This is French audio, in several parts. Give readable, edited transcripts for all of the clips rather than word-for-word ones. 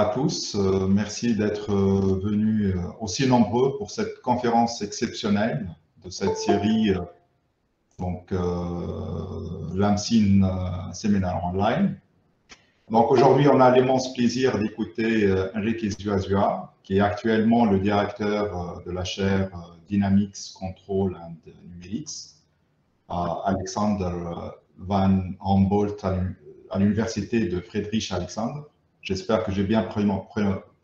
à tous. Merci d'être venus aussi nombreux pour cette conférence exceptionnelle de cette série, l'AMSIN Séminaire Online. Donc aujourd'hui, on a l'immense plaisir d'écouter Enrique Zuazua, qui est actuellement le directeur de la chaire Dynamics Control and Numerics à Alexander van Humboldt à l'université de Friedrich-Alexander. J'espère que j'ai bien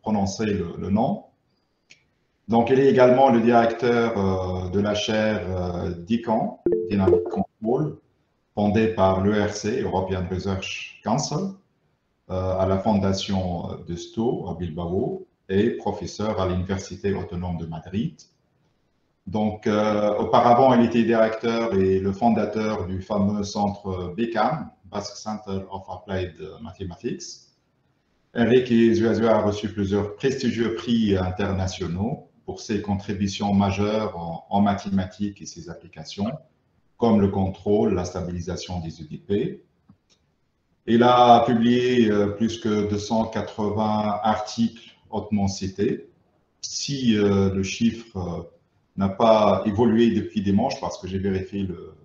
prononcé le nom. Donc, il est également le directeur de la chaire DICON, Dynamic Control, fondée par l'ERC, European Research Council, à la fondation de STO à Bilbao et professeur à l'Université autonome de Madrid. Donc, auparavant, il était directeur et le fondateur du fameux centre BCAM, Basque Center of Applied Mathematics. Enrique Zuazua a reçu plusieurs prestigieux prix internationaux pour ses contributions majeures en mathématiques et ses applications, comme le contrôle, la stabilisation des UDP. Il a publié plus que 280 articles hautement cités. Si le chiffre n'a pas évolué depuis dimanche, parce que j'ai vérifié le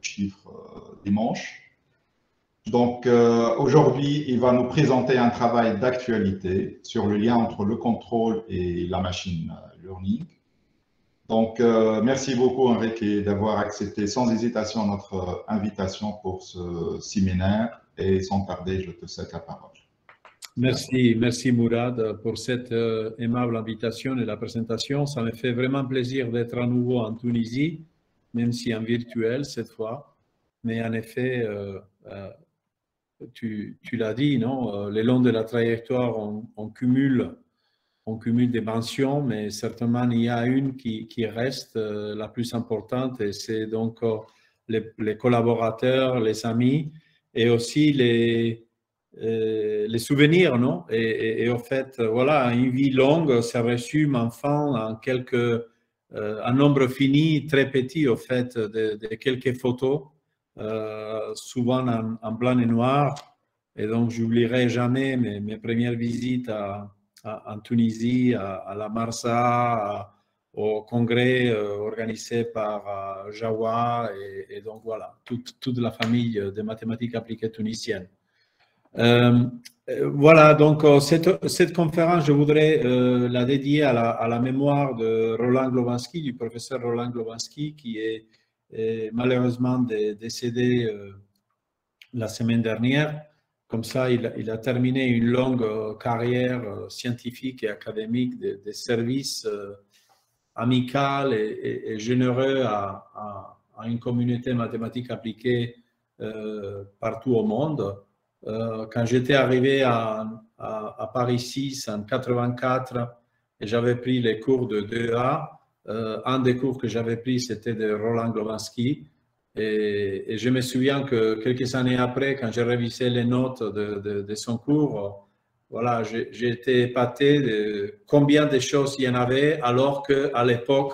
chiffre dimanche. Donc, aujourd'hui, il va nous présenter un travail d'actualité sur le lien entre le contrôle et la machine learning. Donc, merci beaucoup, Enrique, d'avoir accepté sans hésitation notre invitation pour ce séminaire. Et sans tarder, je te cède la parole. Merci Mourad pour cette aimable invitation et la présentation. Ça me fait vraiment plaisir d'être à nouveau en Tunisie, même si en virtuel cette fois. Mais en effet, tu l'as dit, non? Le long de la trajectoire, on cumule des mentions, mais certainement il y a une qui reste la plus importante, et c'est donc les collaborateurs, les amis, et aussi les souvenirs, non? Et en fait, voilà, une vie longue se résume enfin en un nombre fini, très petit, au fait, de quelques photos. Souvent en blanc et noir, et donc j'oublierai jamais mes premières visites en Tunisie, à la Marsa, au congrès organisé par Jawa, et donc voilà, toute la famille des mathématiques appliquées tunisiennes. Voilà, donc cette conférence, je voudrais la dédier à la mémoire de Roland Glovansky, du professeur Roland Glovansky, qui est malheureusement décédé la semaine dernière. Comme ça, il a terminé une longue carrière scientifique et académique des services amicaux et généreux à une communauté mathématique appliquée partout au monde. Quand j'étais arrivé à Paris 6 en 84, et j'avais pris les cours de 2A, un des cours que j'avais pris, c'était de Roland Glovansky. Et je me souviens que quelques années après, quand j'ai révisé les notes de son cours, voilà, j'ai été épaté de combien de choses il y en avait, alors qu'à l'époque,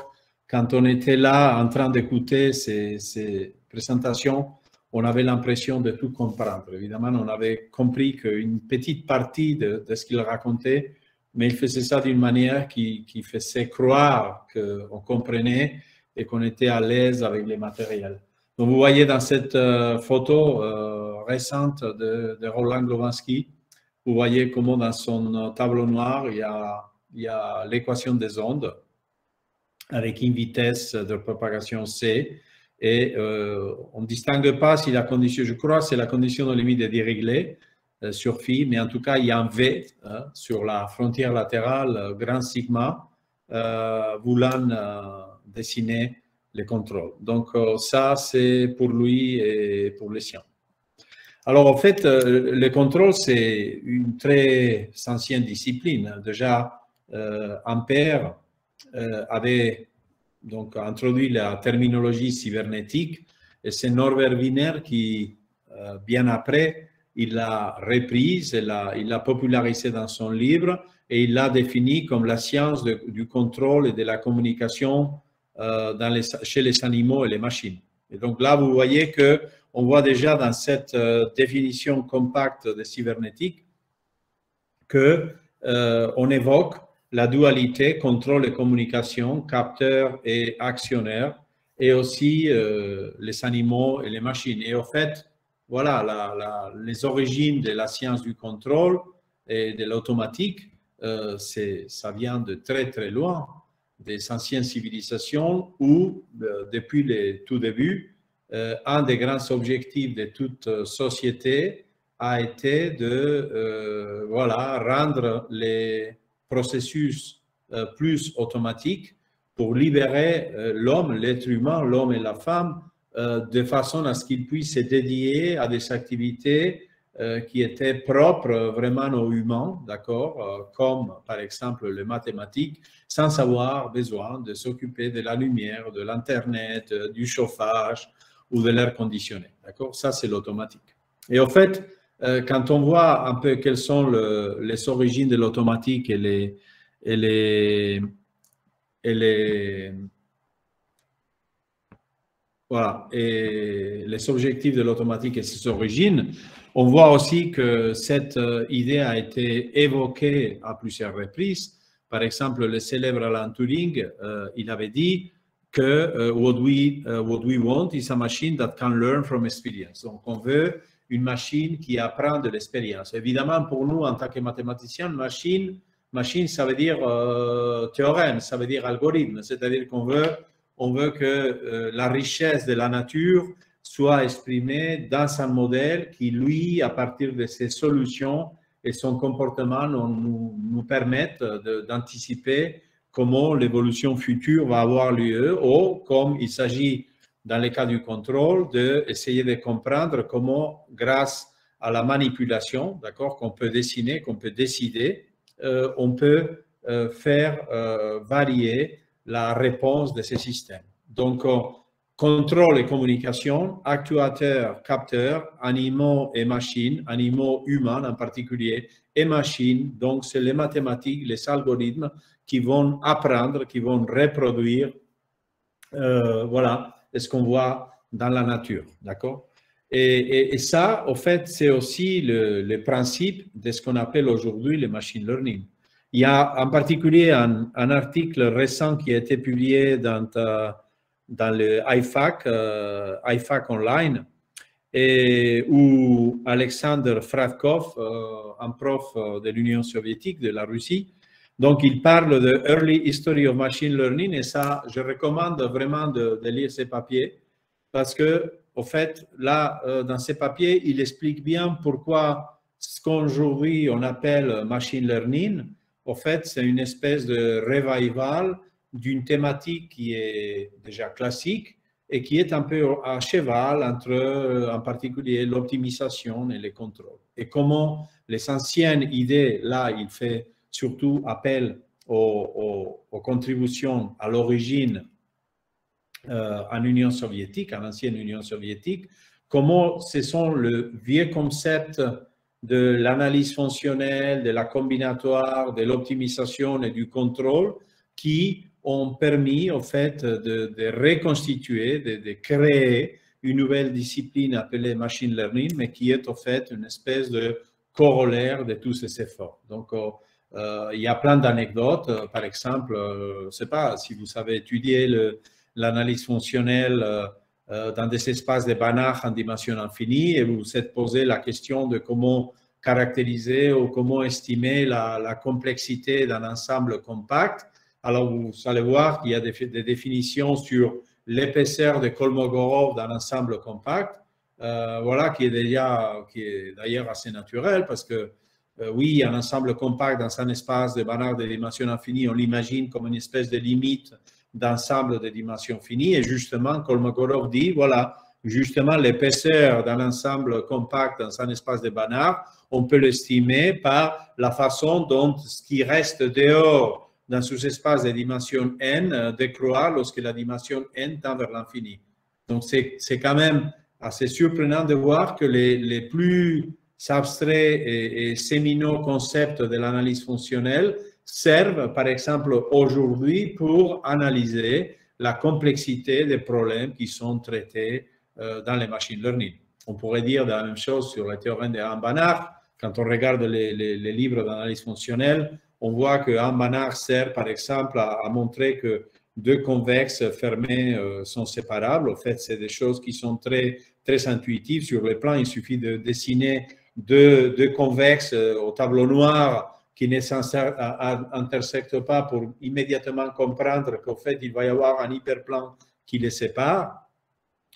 quand on était là en train d'écouter ces présentations, on avait l'impression de tout comprendre. Évidemment, on avait compris qu'une petite partie de ce qu'il racontait, mais il faisait ça d'une manière qui faisait croire qu'on comprenait et qu'on était à l'aise avec les matériels. Donc, vous voyez dans cette photo récente de Roland Glovansky, vous voyez comment dans son tableau noir, il y a l'équation des ondes avec une vitesse de propagation C. Et on ne distingue pas si la condition, je crois, c'est la condition de limite de Dirichlet sur phi, mais en tout cas, il y a un V sur la frontière latérale, grand sigma, voulant dessiner les contrôles. Donc, ça, c'est pour lui et pour les siens. Alors, en fait, le contrôle, c'est une très ancienne discipline. Déjà, Ampère avait donc introduit la terminologie cybernétique, et c'est Norbert Wiener qui, bien après, il l'a reprise, il l'a popularisée dans son livre, et il l'a définie comme la science du contrôle et de la communication chez les animaux et les machines. Et donc là, vous voyez qu'on voit déjà dans cette définition compacte de cybernétique que on évoque la dualité contrôle et communication, capteur et actionnaire, et aussi les animaux et les machines. Et en fait, voilà les origines de la science du contrôle et de l'automatique, ça vient de très très loin, des anciennes civilisations où, depuis les tout débuts, un des grands objectifs de toute société a été de rendre les processus plus automatiques pour libérer l'homme, l'être humain, l'homme et la femme, de façon à ce qu'ils puissent se dédier à des activités qui étaient propres vraiment aux humains, d'accord, comme par exemple les mathématiques, sans avoir besoin de s'occuper de la lumière, de l'Internet, du chauffage ou de l'air conditionné, d'accord. Ça, c'est l'automatique. Et en fait, quand on voit un peu quelles sont les origines de l'automatique et les objectifs de l'automatique et ses origines, on voit aussi que cette idée a été évoquée à plusieurs reprises. Par exemple, le célèbre Alan Turing, il avait dit que what we want is a machine that can learn from experience. Donc, on veut une machine qui apprend de l'expérience. Évidemment, pour nous, en tant que mathématiciens, machine, ça veut dire théorème, ça veut dire algorithme. C'est-à-dire qu'on veut que la richesse de la nature soit exprimée dans un modèle qui, lui, à partir de ses solutions et son comportement, nous permettent d'anticiper comment l'évolution future va avoir lieu, ou comme il s'agit, dans le cas du contrôle, d'essayer de comprendre comment, grâce à la manipulation, d'accord, qu'on peut dessiner, qu'on peut décider, on peut faire varier la réponse de ces systèmes. Donc, contrôle et communication, actuateurs, capteurs, animaux et machines, animaux humains en particulier, et machines. Donc, c'est les mathématiques, les algorithmes qui vont apprendre, qui vont reproduire, ce qu'on voit dans la nature, d'accord? Et ça, au fait, c'est aussi le principe de ce qu'on appelle aujourd'hui le machine learning. Il y a en particulier un article récent qui a été publié dans le IFAC Online, et où Alexander Fradkov, un prof de l'Union soviétique, de la Russie, donc il parle de Early History of Machine Learning, et ça, je recommande vraiment de lire ces papiers, parce que, au fait, là, dans ces papiers, il explique bien pourquoi ce qu'aujourd'hui on appelle machine learning, au fait, c'est une espèce de revival d'une thématique qui est déjà classique et qui est un peu à cheval entre, en particulier, l'optimisation et le contrôle. Et comment les anciennes idées, là, il fait surtout appel aux contributions à l'origine en Union soviétique, en ancienne Union soviétique, comment ce sont le vieux concept de l'analyse fonctionnelle, de la combinatoire, de l'optimisation et du contrôle qui ont permis, en fait, de reconstituer, de créer une nouvelle discipline appelée machine learning, mais qui est, en fait, une espèce de corollaire de tous ces efforts. Donc, il y a plein d'anecdotes. Par exemple, je ne sais pas si vous savez étudier l'analyse fonctionnelle dans des espaces de Banach en dimension infinie, et vous vous êtes posé la question de comment caractériser ou comment estimer la complexité d'un ensemble compact. Alors, vous allez voir qu'il y a des définitions sur l'épaisseur de Kolmogorov d'un ensemble compact, qui est d'ailleurs assez naturel, parce que oui, un ensemble compact dans un espace de Banach de dimension infinie, on l'imagine comme une espèce de limite d'ensemble de dimension finie, et justement, Kolmogorov dit, voilà, justement, l'épaisseur d'un ensemble compact dans un espace de Banach, on peut l'estimer par la façon dont ce qui reste dehors dans ce espace de dimension n décroît lorsque la dimension n tend vers l'infini. Donc, c'est quand même assez surprenant de voir que les plus abstraits et séminaux concepts de l'analyse fonctionnelle servent, par exemple, aujourd'hui pour analyser la complexité des problèmes qui sont traités dans les machine learning. On pourrait dire la même chose sur le théorème de Banach, quand on regarde les livres d'analyse fonctionnelle, on voit que Banach sert, par exemple, à montrer que deux convexes fermés sont séparables. En fait, c'est des choses qui sont très, très intuitives. Sur le plan, il suffit de dessiner deux convexes au tableau noir qui ne s'intersectent pas pour immédiatement comprendre qu'au fait, il va y avoir un hyperplan qui les sépare,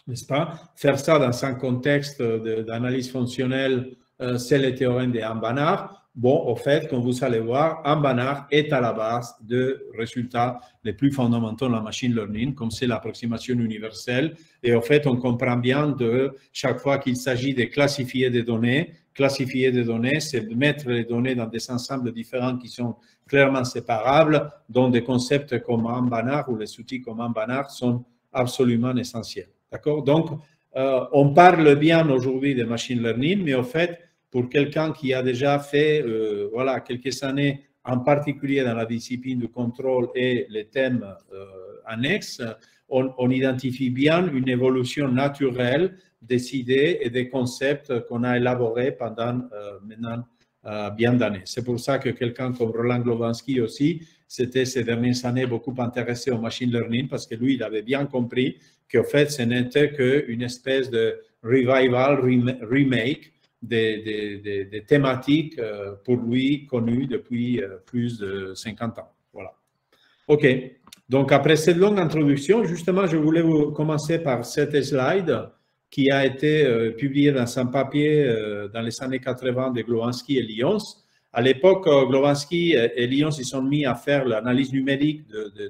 n'est-ce pas? Faire ça dans un contexte d'analyse fonctionnelle, c'est le théorème de Banach. Bon, au fait, comme vous allez voir, Banach est à la base de résultats les plus fondamentaux de la machine learning, comme c'est l'approximation universelle. Et au fait, on comprend bien de chaque fois qu'il s'agit de classifier des données, c'est de mettre les données dans des ensembles différents qui sont clairement séparables, dont des concepts comme Banach ou les outils comme Banach sont absolument essentiels. D'accord? Donc, on parle bien aujourd'hui de machine learning, mais au fait, pour quelqu'un qui a déjà fait voilà, quelques années, en particulier dans la discipline du contrôle et les thèmes annexes, on identifie bien une évolution naturelle des idées et des concepts qu'on a élaborés pendant maintenant bien d'années. C'est pour ça que quelqu'un comme Roland Glovansky aussi, s'était ces dernières années beaucoup intéressé au machine learning parce que lui, il avait bien compris qu'en fait, ce n'était qu'une espèce de revival, remake des thématiques pour lui connues depuis plus de 50 ans. Voilà. OK. Donc, après cette longue introduction, justement, je voulais vous commencer par cette slide qui a été publiée dans un papier dans les années 80 de Glovansky et Lyons. À l'époque, Glovansky et Lyons se sont mis à faire l'analyse numérique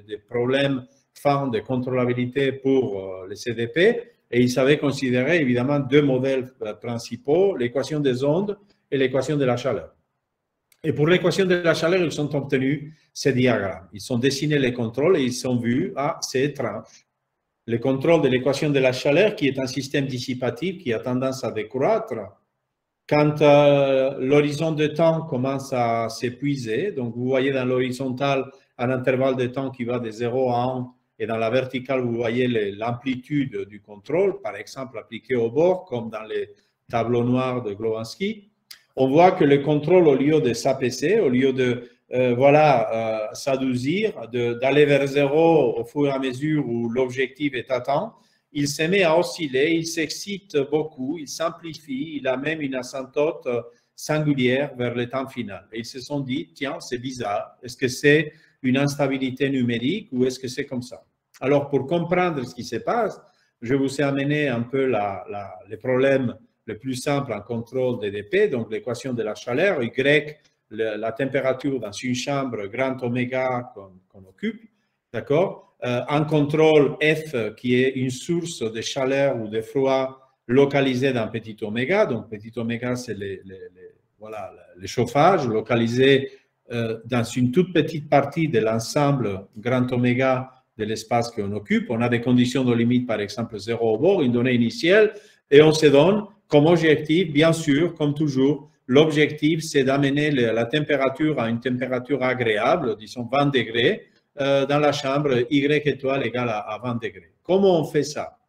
des problèmes fins de contrôlabilité pour les CDP. Et ils avaient considéré évidemment deux modèles principaux, l'équation des ondes et l'équation de la chaleur. Et pour l'équation de la chaleur, ils ont obtenu ces diagrammes. Ils ont dessiné les contrôles et ils ont vu, ah, c'est étrange. Le contrôle de l'équation de la chaleur, qui est un système dissipatif qui a tendance à décroître, quand l'horizon de temps commence à s'épuiser, donc vous voyez dans l'horizontale un intervalle de temps qui va de 0 à 1, et dans la verticale, vous voyez l'amplitude du contrôle, par exemple appliqué au bord, comme dans les tableaux noirs de Glovansky. On voit que le contrôle, au lieu de s'abaisser, au lieu de s'adoucir, d'aller vers 0 au fur et à mesure où l'objectif est atteint, il se met à osciller, il s'excite beaucoup, il s'amplifie, il a même une asymptote singulière vers le temps final. Et ils se sont dit, tiens, c'est bizarre, est-ce que c'est une instabilité numérique ou est-ce que c'est comme ça? Alors, pour comprendre ce qui se passe, je vous ai amené un peu les problèmes les plus simples en contrôle DDP, donc l'équation de la chaleur, Y, la température dans une chambre, grand oméga qu'on occupe, d'accord? Un contrôle F qui est une source de chaleur ou de froid localisée dans petit oméga, donc petit oméga c'est voilà, le chauffage localisé dans une toute petite partie de l'ensemble grand oméga de l'espace qu'on occupe. On a des conditions de limite, par exemple 0 au bord, une donnée initiale, et on se donne comme objectif, bien sûr, comme toujours, l'objectif c'est d'amener la température à une température agréable, disons 20 degrés, dans la chambre Y étoile égale à 20 degrés. Comment on fait ça?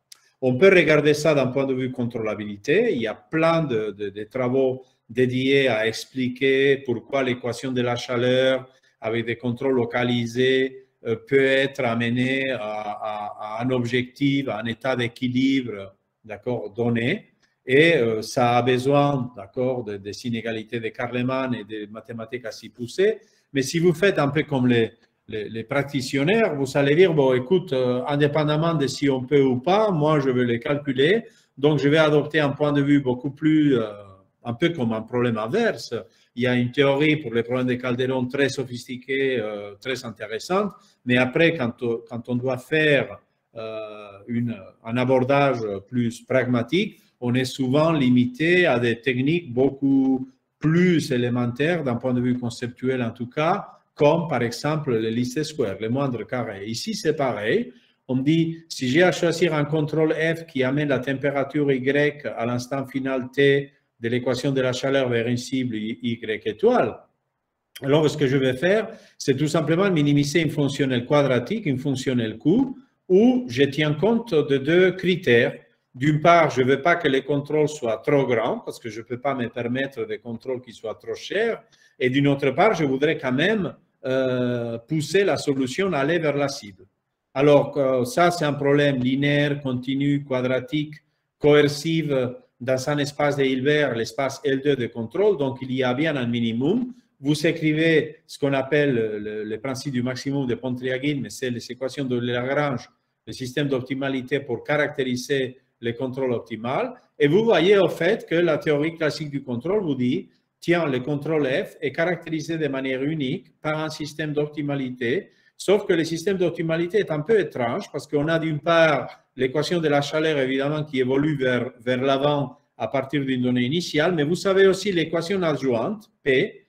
On peut regarder ça d'un point de vue contrôlabilité. Il y a plein de travaux dédiés à expliquer pourquoi l'équation de la chaleur avec des contrôles localisés peut être amenée à un objectif, à un état d'équilibre, d'accord, donné. Et ça a besoin, d'accord, des inégalités de Karlemann et des mathématiques assez poussées. Mais si vous faites un peu comme les praticiennaires, vous allez dire, bon, écoute, indépendamment de si on peut ou pas, moi, je veux les calculer. Donc, je vais adopter un point de vue beaucoup plus, un peu comme un problème inverse. Il y a une théorie pour les problèmes de Calderon très sophistiquée, très intéressante. Mais après, quand on doit faire un abordage plus pragmatique, on est souvent limité à des techniques beaucoup plus élémentaires d'un point de vue conceptuel en tout cas, comme par exemple les least squares, les moindres carrés. Ici, c'est pareil. On dit, si j'ai à choisir un contrôle F qui amène la température Y à l'instant final T de l'équation de la chaleur vers une cible Y étoile, alors ce que je vais faire, c'est tout simplement minimiser une fonctionnelle quadratique, une fonctionnelle Q, où je tiens compte de deux critères. d'une part, je ne veux pas que les contrôles soient trop grands parce que je ne peux pas me permettre des contrôles qui soient trop chers. Et d'une autre part, je voudrais quand même pousser la solution à aller vers la cible. Alors, ça, c'est un problème linéaire, continu, quadratique, coercive dans un espace de Hilbert, l'espace L2 de contrôle. Donc, il y a bien un minimum. Vous écrivez ce qu'on appelle le principe du maximum de Pontryagin, mais c'est les équations de Lagrange, le système d'optimalité pour caractériser les contrôles optimaux. Et vous voyez au fait que la théorie classique du contrôle vous dit, tiens, le contrôle F est caractérisé de manière unique par un système d'optimalité, sauf que le système d'optimalité est un peu étrange parce qu'on a d'une part l'équation de la chaleur, évidemment, qui évolue vers l'avant à partir d'une donnée initiale, mais vous savez aussi l'équation adjointe, P.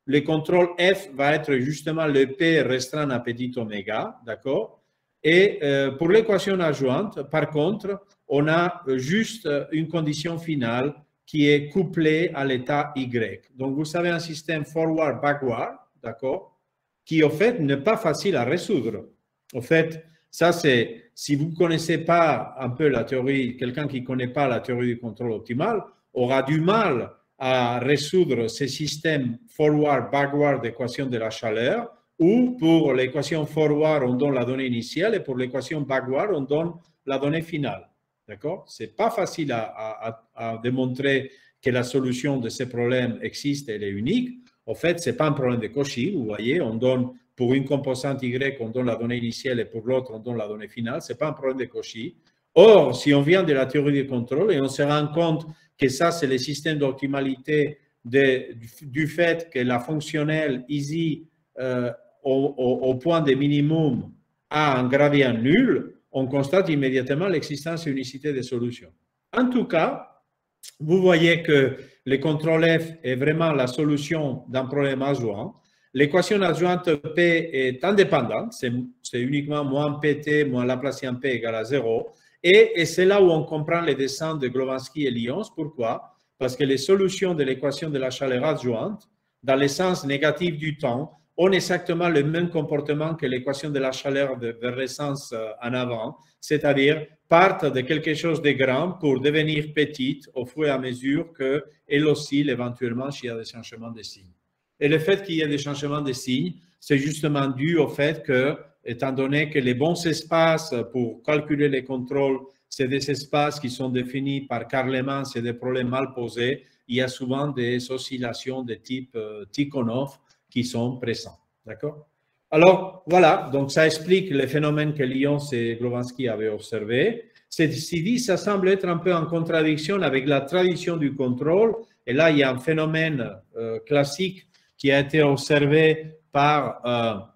Le contrôle F va être justement le P restreint à petit oméga, d'accord? Et pour l'équation adjointe, par contre, on a juste une condition finale qui est couplée à l'état Y. Donc, vous savez, un système forward-backward, d'accord, qui, au fait, n'est pas facile à résoudre. Au fait, ça, c'est, si vous ne connaissez pas un peu la théorie, quelqu'un qui ne connaît pas la théorie du contrôle optimal aura du mal à résoudre ces systèmes forward-backward d'équation de la chaleur, où pour l'équation forward, on donne la donnée initiale et pour l'équation backward, on donne la donnée finale. D'accord? Ce n'est pas facile à démontrer que la solution de ces problèmes existe et elle est unique. En fait, ce n'est pas un problème de Cauchy. Vous voyez, on donne pour une composante Y, on donne la donnée initiale et pour l'autre, on donne la donnée finale. Ce n'est pas un problème de Cauchy. Or, si on vient de la théorie du contrôle et on se rend compte que ça, c'est le système d'optimalité du fait que la fonctionnelle easy au point de minimum a un gradient nul, on constate immédiatement l'existence et l'unicité des solutions. En tout cas, vous voyez que le contrôle F est vraiment la solution d'un problème adjoint. L'équation adjointe P est indépendante, c'est uniquement moins PT moins Laplacien P égale à 0. Et c'est là où on comprend les dessins de Glowacki et Lyons. Pourquoi? Parce que les solutions de l'équation de la chaleur adjointe, dans le sens négatif du temps, ont exactement le même comportement que l'équation de la chaleur vers le sens en avant, c'est-à-dire partent de quelque chose de grand pour devenir petite au fur et à mesure qu'elle oscille éventuellement s'il y a des changements de signes. Et le fait qu'il y ait des changements de signes, c'est justement dû au fait que, étant donné que les bons espaces pour calculer les contrôles, c'est des espaces qui sont définis par Karleman, c'est des problèmes mal posés, il y a souvent des oscillations de type Tikhonov qui sont présents. D'accord? Alors, voilà, donc ça explique les phénomènes que Lyons et Glowacki avaient observés. Ceci dit, ça semble être un peu en contradiction avec la tradition du contrôle. Et là, il y a un phénomène classique qui a été observé par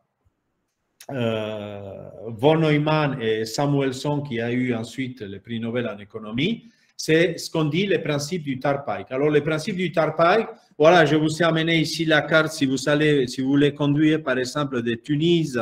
von Neumann et Samuelson, qui a eu ensuite le prix Nobel en économie, c'est ce qu'on dit le principe du Tarpike. Alors, le principe du Tarpike, voilà, je vous ai amené ici la carte si vous voulez conduire, par exemple, de Tunis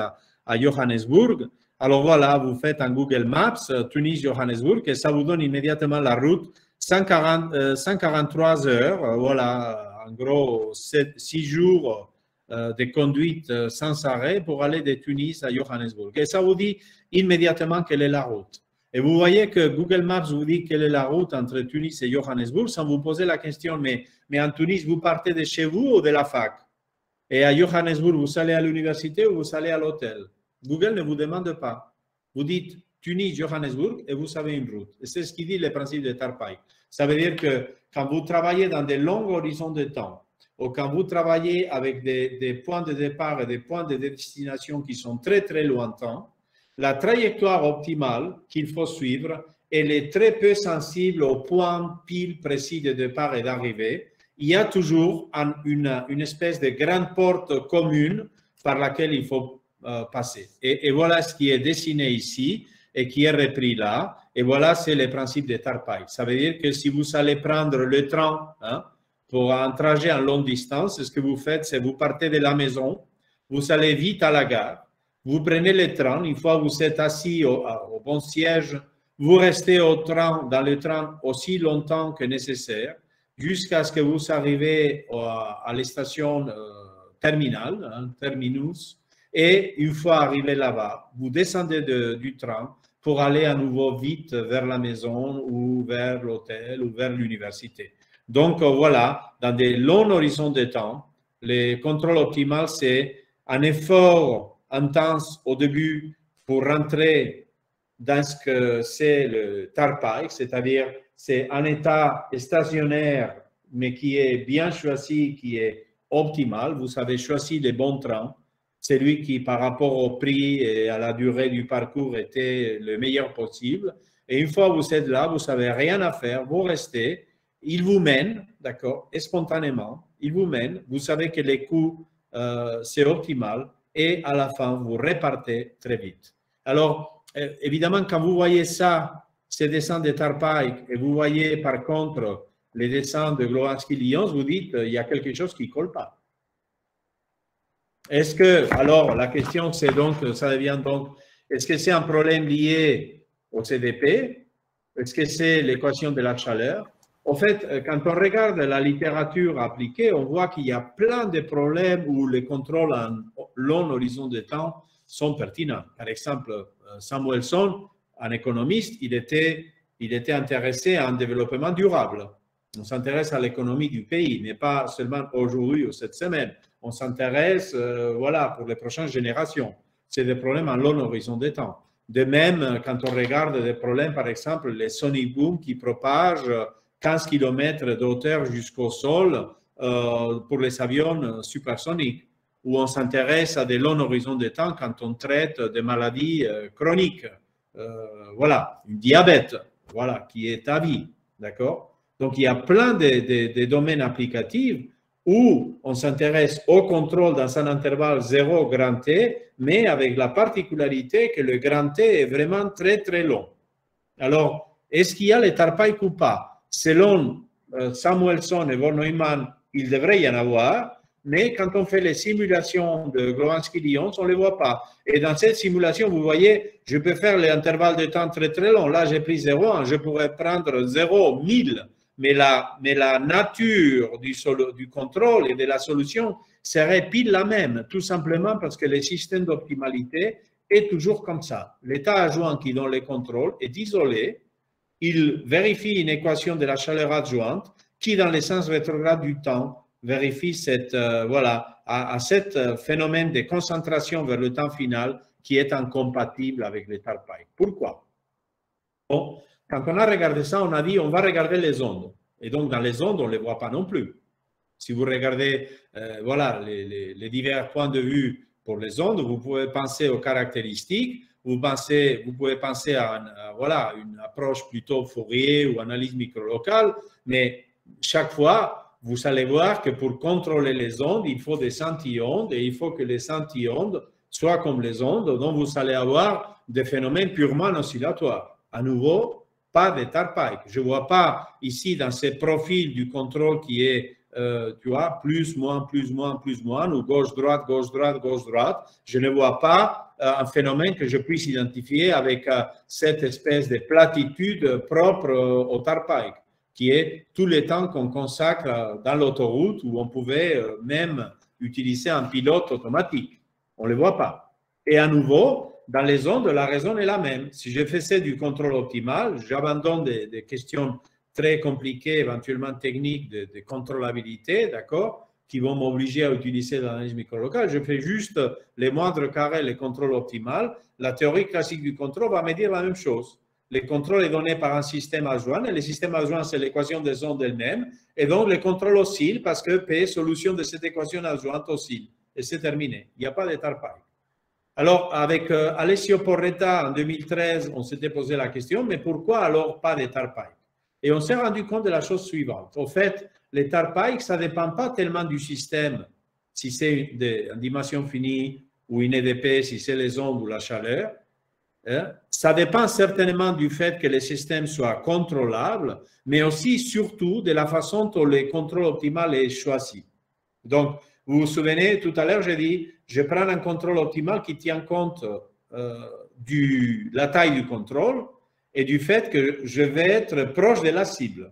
à Johannesburg. Alors, voilà, vous faites un Google Maps, Tunis-Johannesburg, et ça vous donne immédiatement la route, 143 heures, voilà, en gros, 6 jours de conduite sans arrêt pour aller de Tunis à Johannesburg. Et ça vous dit immédiatement quelle est la route. Et vous voyez que Google Maps vous dit quelle est la route entre Tunis et Johannesburg sans vous poser la question, mais en Tunis, vous partez de chez vous ou de la fac? Et à Johannesburg, vous allez à l'université ou vous allez à l'hôtel? Google ne vous demande pas. Vous dites Tunis, Johannesburg et vous savez une route. Et c'est ce qui dit le principe de Tarpike. Ça veut dire que quand vous travaillez dans des longs horizons de temps, ou quand vous travaillez avec des points de départ et des points de destination qui sont très, très lointains, la trajectoire optimale qu'il faut suivre, elle est très peu sensible au point pile précis de départ et d'arrivée. Il y a toujours une espèce de grande porte commune par laquelle il faut passer. Et voilà ce qui est dessiné ici et qui est repris là. Et voilà, c'est le principe de Tarpike. Ça veut dire que si vous allez prendre le train pour un trajet en longue distance, ce que vous faites, c'est vous partez de la maison, vous allez vite à la gare, vous prenez le train, une fois que vous êtes assis au bon siège, vous restez dans le train aussi longtemps que nécessaire, jusqu'à ce que vous arrivez à la station terminale, terminus, et une fois arrivé là-bas, vous descendez du train, pour aller à nouveau vite vers la maison ou vers l'hôtel ou vers l'université. Donc voilà, dans des longs horizons de temps, le contrôle optimal, c'est un effort intense au début pour rentrer dans ce que c'est le TARPAIC, c'est-à-dire c'est un état stationnaire, mais qui est bien choisi, qui est optimal. Vous avez choisi les bons trains, celui qui, par rapport au prix et à la durée du parcours, était le meilleur possible. Et une fois que vous êtes là, vous n'avez rien à faire, vous restez, il vous mène, d'accord, et spontanément, il vous mène, vous savez que les coûts, c'est optimal, et à la fin, vous repartez très vite. Alors, évidemment, quand vous voyez ça, ces dessins de TARPAIC, et vous voyez par contre les dessins de Glowacki-Lyons, vous dites, il y a quelque chose qui ne colle pas. Est-ce que, alors la question c'est donc, ça devient donc, est-ce que c'est un problème lié au CDP? Est-ce que c'est l'équation de la chaleur? En fait, quand on regarde la littérature appliquée, on voit qu'il y a plein de problèmes où les contrôles en long horizon de temps sont pertinents. Par exemple, Samuelson, un économiste, il était intéressé à un développement durable. On s'intéresse à l'économie du pays, mais pas seulement aujourd'hui ou cette semaine. On s'intéresse, voilà, pour les prochaines générations. C'est des problèmes en long horizon de temps. De même, quand on regarde des problèmes, par exemple, les sonic boom qui propagent 15 km de hauteur jusqu'au sol pour les avions supersoniques, où on s'intéresse à des longs horizons de temps quand on traite des maladies chroniques. Voilà, un diabète, voilà, qui est à vie, d'accord? Donc, il y a plein de domaines applicatifs où on s'intéresse au contrôle dans un intervalle 0 grand T, mais avec la particularité que le grand T est vraiment très, très long. Alors, est-ce qu'il y a les TARPAIC ou pas? Selon Samuelson et von Neumann, il devrait y en avoir, mais quand on fait les simulations de Glowacki-Lyons, on ne les voit pas. Et dans cette simulation, vous voyez, je peux faire l'intervalle de temps très, très long. Là, j'ai pris 0,1, je pourrais prendre 0, 1000. Mais la nature du contrôle et de la solution serait pile la même, tout simplement parce que le système d'optimalité est toujours comme ça. L'état adjoint qui donne les contrôles est isolé, il vérifie une équation de la chaleur adjointe qui, dans le sens rétrograde du temps, vérifie cette, voilà, à cet phénomène de concentration vers le temps final qui est incompatible avec les TARPAIC. Pourquoi? Bon, quand on a regardé ça, on a dit on va regarder les ondes. Et donc, dans les ondes, on ne les voit pas non plus. Si vous regardez voilà, les divers points de vue pour les ondes, vous pouvez penser aux caractéristiques, vous pouvez penser à voilà, une approche plutôt Fourier ou analyse microlocale, mais chaque fois, vous allez voir que pour contrôler les ondes, il faut des centi-ondes et il faut que les centi-ondes soient comme les ondes, donc vous allez avoir des phénomènes purement oscillatoires. À nouveau, pas de TARPAIC. Je ne vois pas ici dans ces profils du contrôle qui est, tu vois, plus, moins, plus, moins, plus, moins, ou gauche-droite, gauche-droite, gauche-droite. Je ne vois pas un phénomène que je puisse identifier avec cette espèce de platitude propre au TARPAIC, qui est tout le temps qu'on consacre dans l'autoroute où on pouvait même utiliser un pilote automatique. On ne le voit pas. Et à nouveau, dans les ondes, la raison est la même. Si je faisais du contrôle optimal, j'abandonne des questions très compliquées, éventuellement techniques de contrôlabilité, d'accord, qui vont m'obliger à utiliser l'analyse microlocale. Je fais juste les moindres carrés, les contrôles optimal. La théorie classique du contrôle va me dire la même chose. Le contrôle est donné par un système adjoint, et le système adjoint, c'est l'équation des ondes elle-même, et donc le contrôle oscille parce que P, solution de cette équation adjointe, oscille. Et c'est terminé. Il n'y a pas de TARPAIC. Alors, avec Alessio Porretta, en 2013, on s'était posé la question, mais pourquoi alors pas de TARPAIC? Et on s'est rendu compte de la chose suivante. Au fait, les TARPAIC, ça ne dépend pas tellement du système, si c'est une dimension finie ou une EDP, si c'est les ondes ou la chaleur. Ça dépend certainement du fait que le système soit contrôlable, mais aussi, surtout, de la façon dont le contrôle optimal est choisi. Donc, vous vous souvenez, tout à l'heure, j'ai dit, je prends un contrôle optimal qui tient compte de la taille du contrôle et du fait que je vais être proche de la cible.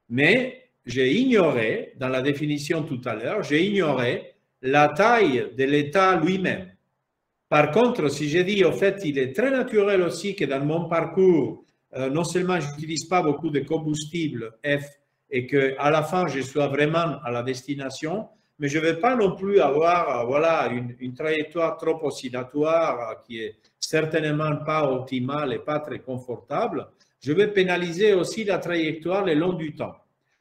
Mais j'ai ignoré, dans la définition tout à l'heure, j'ai ignoré la taille de l'état lui-même. Par contre, si je dis, au fait, il est très naturel aussi que dans mon parcours, non seulement je n'utilise pas beaucoup de combustible F et qu'à la fin, je sois vraiment à la destination, mais je ne vais pas non plus avoir voilà, une trajectoire trop oscillatoire qui est certainement pas optimale et pas très confortable. Je vais pénaliser aussi la trajectoire le long du temps.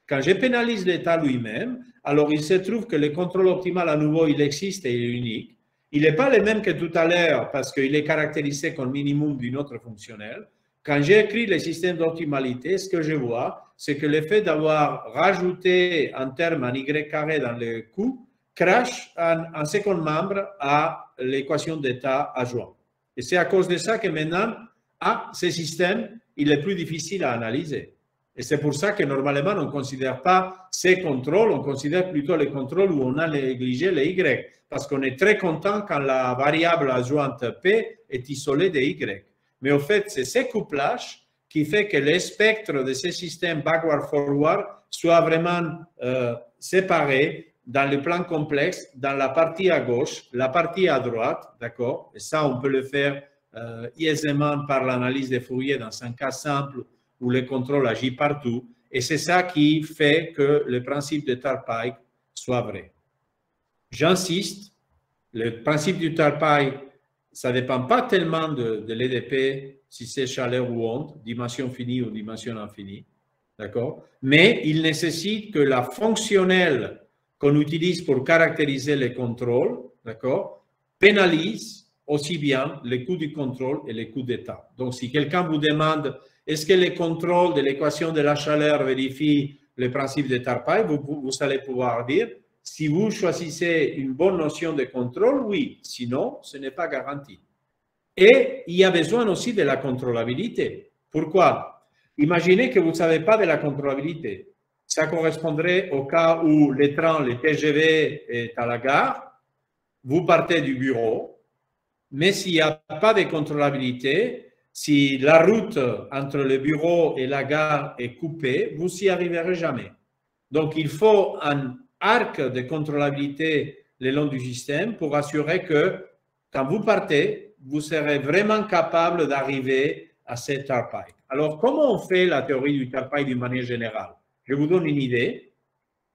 Quand je pénalise l'état lui-même, alors il se trouve que le contrôle optimal, à nouveau, il existe et il est unique. Il n'est pas le même que tout à l'heure parce qu'il est caractérisé comme minimum d'une autre fonctionnelle. Quand j'ai écrit le système d'optimalité, ce que je vois, c'est que le fait d'avoir rajouté un terme en y carré dans le coût crache un second membre à l'équation d'état adjoint. Et c'est à cause de ça que maintenant, ce système, il est plus difficile à analyser. Et c'est pour ça que normalement, on ne considère pas ces contrôles, on considère plutôt les contrôles où on a négligé les Y, parce qu'on est très content quand la variable adjointe P est isolée de Y. Mais au fait, c'est ce couplage qui fait que les spectres de ces systèmes backward-forward soient vraiment séparés dans le plan complexe, dans la partie à gauche, la partie à droite, d'accord? Et ça, on peut le faire aisément par l'analyse des Fourier dans un cas simple où le contrôle agit partout. Et c'est ça qui fait que le principe de Tarpeic soit vrai. J'insiste, le principe du Tarpeic, ça ne dépend pas tellement de l'EDP, si c'est chaleur ou onde, dimension finie ou dimension infinie, d'accord? Mais il nécessite que la fonctionnelle qu'on utilise pour caractériser les contrôles, d'accord, pénalise aussi bien les coûts du contrôle et les coûts d'état. Donc, si quelqu'un vous demande est-ce que les contrôles de l'équation de la chaleur vérifient le principe de Tarpeic, vous allez pouvoir dire si vous choisissez une bonne notion de contrôle, oui, sinon, ce n'est pas garanti. Et il y a besoin aussi de la contrôlabilité. Pourquoi? Imaginez que vous ne savez pas de la contrôlabilité. Ça correspondrait au cas où le train, le TGV est à la gare, vous partez du bureau, mais s'il n'y a pas de contrôlabilité, si la route entre le bureau et la gare est coupée, vous n'y arriverez jamais. Donc, il faut un arc de contrôlabilité le long du système pour assurer que quand vous partez, vous serez vraiment capable d'arriver à cette Tarpeic. Alors, comment on fait la théorie du Tarpeic d'une manière générale? Je vous donne une idée.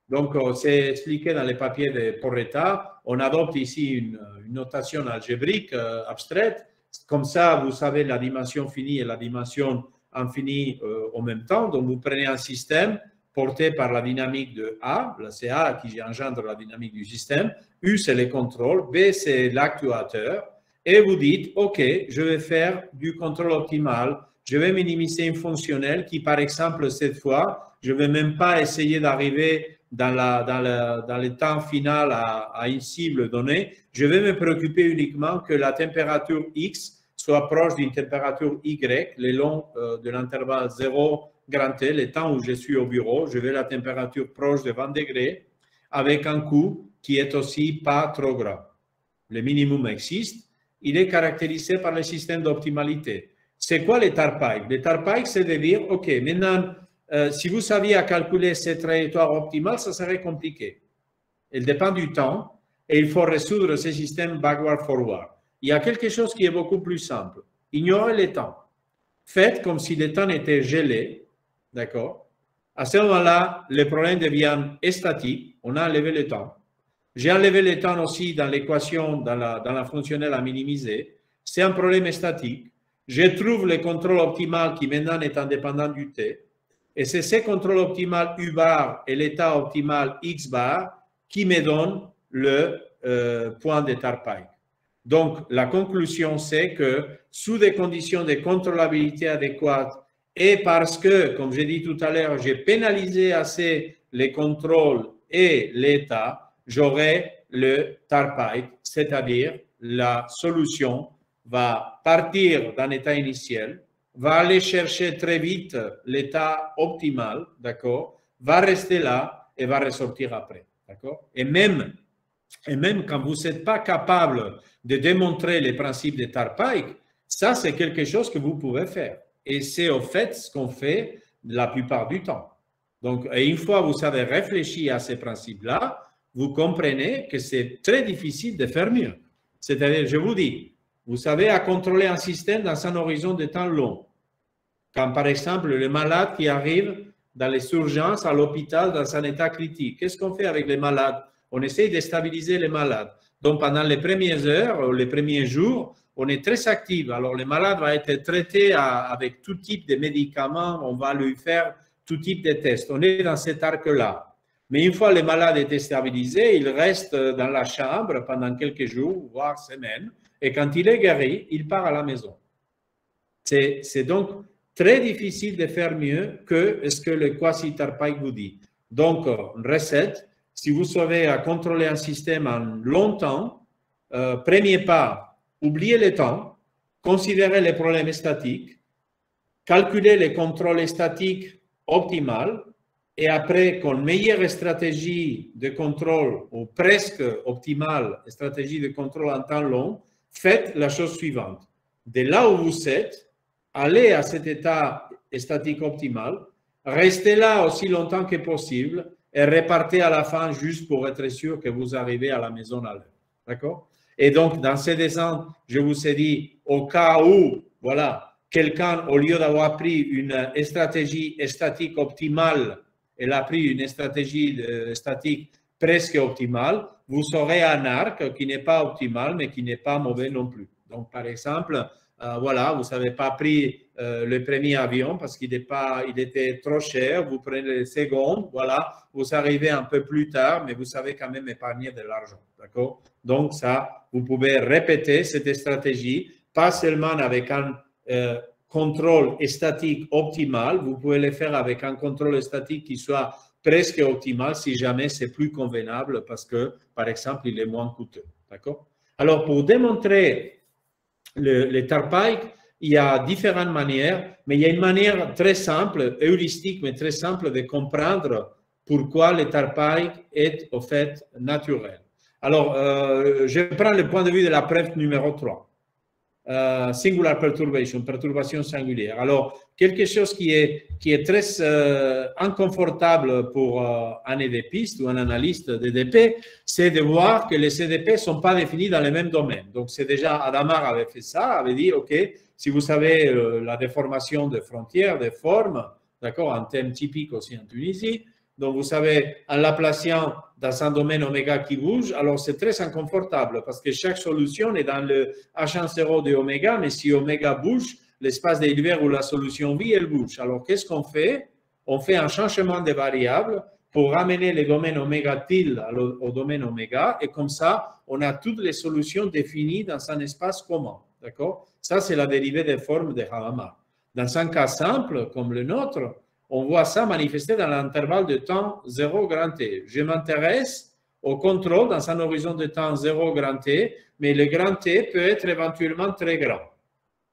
Donc, c'est expliqué dans les papiers de Porretta. On adopte ici une notation algébrique abstraite. Comme ça, vous savez la dimension finie et la dimension infinie en même temps. Donc, vous prenez un système porté par la dynamique de A, c'est A qui engendre la dynamique du système, U c'est le contrôle, B c'est l'actuateur, et vous dites, OK, je vais faire du contrôle optimal, je vais minimiser une fonctionnelle qui, par exemple, cette fois, je ne vais même pas essayer d'arriver dans le temps final à une cible donnée, je vais me préoccuper uniquement que la température X soit proche d'une température Y le long de l'intervalle 0 grand T, le temps où je suis au bureau, je veux la température proche de 20 degrés avec un coût qui est aussi pas trop grand. Le minimum existe, il est caractérisé par le système d'optimalité. C'est quoi le Tarpeic? Le Tarpeic, c'est de dire, OK, maintenant, si vous saviez à calculer cette trajectoire optimale, ça serait compliqué. Elle dépend du temps et il faut résoudre ce système backward-forward. Il y a quelque chose qui est beaucoup plus simple. Ignorez le temps. Faites comme si le temps était gelé. D'accord? À ce moment-là, le problème devient statique. On a enlevé le temps. J'ai enlevé le temps aussi dans l'équation, dans la fonctionnelle à minimiser. C'est un problème statique. Je trouve le contrôle optimal qui maintenant est indépendant du T. Et c'est ce contrôle optimal U bar et l'état optimal X bar qui me donne le point de Tarpeic. Donc, la conclusion, c'est que sous des conditions de contrôlabilité adéquates, et parce que, comme j'ai dit tout à l'heure, j'ai pénalisé assez les contrôles et l'état, j'aurai le Tarpeic, c'est-à-dire la solution va partir d'un état initial, va aller chercher très vite l'état optimal, d'accord, va rester là et va ressortir après, d'accord. Et même quand vous n'êtes pas capable de démontrer les principes de Tarpeic, ça c'est quelque chose que vous pouvez faire. Et c'est au fait ce qu'on fait la plupart du temps. Donc, une fois que vous avez réfléchi à ces principes-là, vous comprenez que c'est très difficile de faire mieux. C'est-à-dire, je vous dis, vous savez, à contrôler un système dans un horizon de temps long. Quand, par exemple, le malade qui arrive dans les urgences à l'hôpital dans un état critique, qu'est-ce qu'on fait avec les malades? On essaye de stabiliser les malades. Donc, pendant les premières heures, les premiers jours, on est très actif. Alors, le malade va être traité avec tout type de médicaments, on va lui faire tout type de tests. On est dans cet arc-là. Mais une fois le malade est stabilisé, il reste dans la chambre pendant quelques jours, voire semaines, et quand il est guéri, il part à la maison. C'est donc très difficile de faire mieux que ce que le quasi-Tarpaï vous dit. Donc, une recette, si vous savez à contrôler un système en longtemps, premier pas, oubliez le temps, considérez les problèmes statiques, calculez les contrôles statiques optimales, et après, qu'une meilleure stratégie de contrôle, ou presque optimale stratégie de contrôle en temps long, faites la chose suivante. De là où vous êtes, allez à cet état statique optimal, restez là aussi longtemps que possible et repartez à la fin juste pour être sûr que vous arrivez à la maison à l'heure. D'accord? Et donc, dans ces exemples, je vous ai dit, au cas où, voilà, quelqu'un, au lieu d'avoir pris une stratégie statique optimale, elle a pris une stratégie statique presque optimale, vous aurez un arc qui n'est pas optimal, mais qui n'est pas mauvais non plus. Donc, par exemple, voilà, vous n'avez pas pris le premier avion parce qu'il était trop cher, vous prenez le second, voilà, vous arrivez un peu plus tard, mais vous savez quand même épargner de l'argent, d'accord? Donc, ça, vous pouvez répéter cette stratégie, pas seulement avec un contrôle statique optimal, vous pouvez le faire avec un contrôle statique qui soit presque optimal si jamais c'est plus convenable parce que, par exemple, il est moins coûteux. D'accord? Alors, pour démontrer le Tarpaï, il y a différentes manières, mais il y a une manière très simple, heuristique, mais très simple de comprendre pourquoi le Tarpaï est au fait naturel. Alors, je prends le point de vue de la preuve numéro 3. Singular perturbation, perturbation singulière. Alors, quelque chose qui est très inconfortable pour un EDPiste ou un analyste d'EDP, c'est de voir que les EDP ne sont pas définis dans le même domaine. Donc, c'est déjà, Adamar avait fait ça, avait dit, OK, si vous savez la déformation de frontières, de formes, d'accord, un thème typique aussi en Tunisie, donc vous savez, en la plaçant dans un domaine oméga qui bouge, alors c'est très inconfortable parce que chaque solution est dans le H1,0 de oméga, mais si oméga bouge, l'espace de Hilbert où la solution vit, elle bouge. Alors qu'est-ce qu'on fait? On fait un changement de variable pour ramener le domaine oméga tilde au domaine oméga et comme ça, on a toutes les solutions définies dans un espace commun. D'accord? Ça, c'est la dérivée des formes de Hadamard. Dans un cas simple comme le nôtre, on voit ça manifesté dans l'intervalle de temps 0 grand T. Je m'intéresse au contrôle dans un horizon de temps 0 grand T, mais le grand T peut être éventuellement très grand.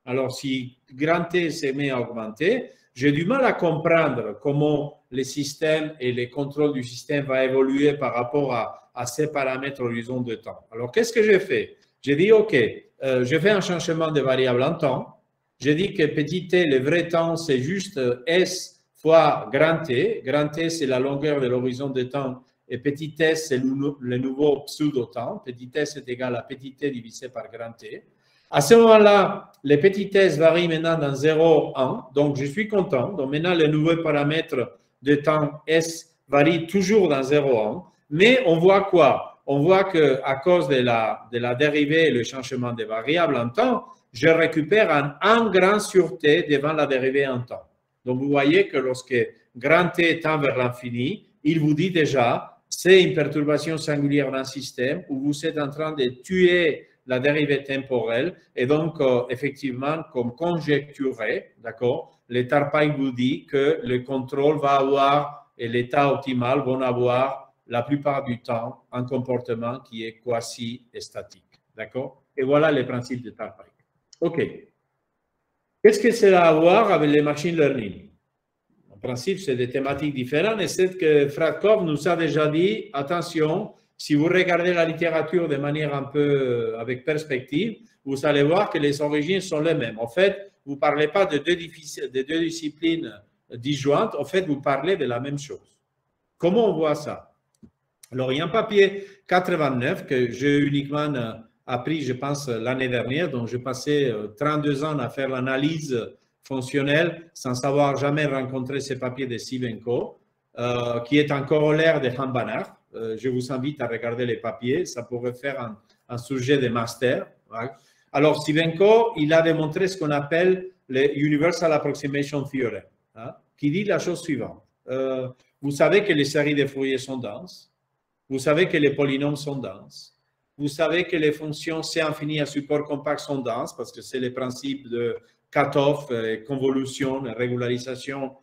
Alors, si grand T se met à augmenter, j'ai du mal à comprendre comment les systèmes et les contrôles du système vont évoluer par rapport à ces paramètres horizon de temps. Alors, qu'est-ce que j'ai fait? J'ai dit, OK, je fais un changement de variable en temps. J'ai dit que petit t, le vrai temps, c'est juste S fois grand T. Grand T, c'est la longueur de l'horizon de temps et petit s, c'est le nouveau pseudo-temps. Petit s est égal à petit t divisé par grand T. À ce moment-là, les petits s varient maintenant dans 0, 1. Donc, je suis content. Donc, maintenant, le nouveau paramètre de temps S varie toujours dans 0, 1. Mais on voit quoi? On voit qu'à cause de la dérivée et le changement des variables en temps, je récupère un 1 grand sur T devant la dérivée en temps. Donc, vous voyez que lorsque grand T tend vers l'infini, il vous dit déjà, c'est une perturbation singulière d'un système où vous êtes en train de tuer la dérivée temporelle et donc, effectivement, comme conjecturé, d'accord, le Tarpaï vous dit que le contrôle va avoir et l'état optimal vont avoir la plupart du temps un comportement qui est quasi-statique, d'accord? Et voilà les principes de Tarpaï. OK. Qu'est-ce que cela a à voir avec le machine learning? En principe, c'est des thématiques différentes et c'est que Fradkov nous a déjà dit, attention, si vous regardez la littérature de manière un peu avec perspective, vous allez voir que les origines sont les mêmes. En fait, vous ne parlez pas de deux disciplines disjointes, en fait, vous parlez de la même chose. Comment on voit ça? Alors, il y a un papier 89 que j'ai uniquement appris, je pense, l'année dernière. Donc, j'ai passé 32 ans à faire l'analyse fonctionnelle sans savoir jamais rencontrer ces papiers de Sivenko, qui est un corollaire de Han-Banach. Je vous invite à regarder les papiers. Ça pourrait faire un sujet de master. Alors, Sivenko, il a démontré ce qu'on appelle le Universal Approximation Theorem, qui dit la chose suivante. Vous savez que les séries de Fourier sont denses. Vous savez que les polynômes sont denses. Vous savez que les fonctions C infini à support compact sont denses parce que c'est le principe de cut-off, convolution, régularisation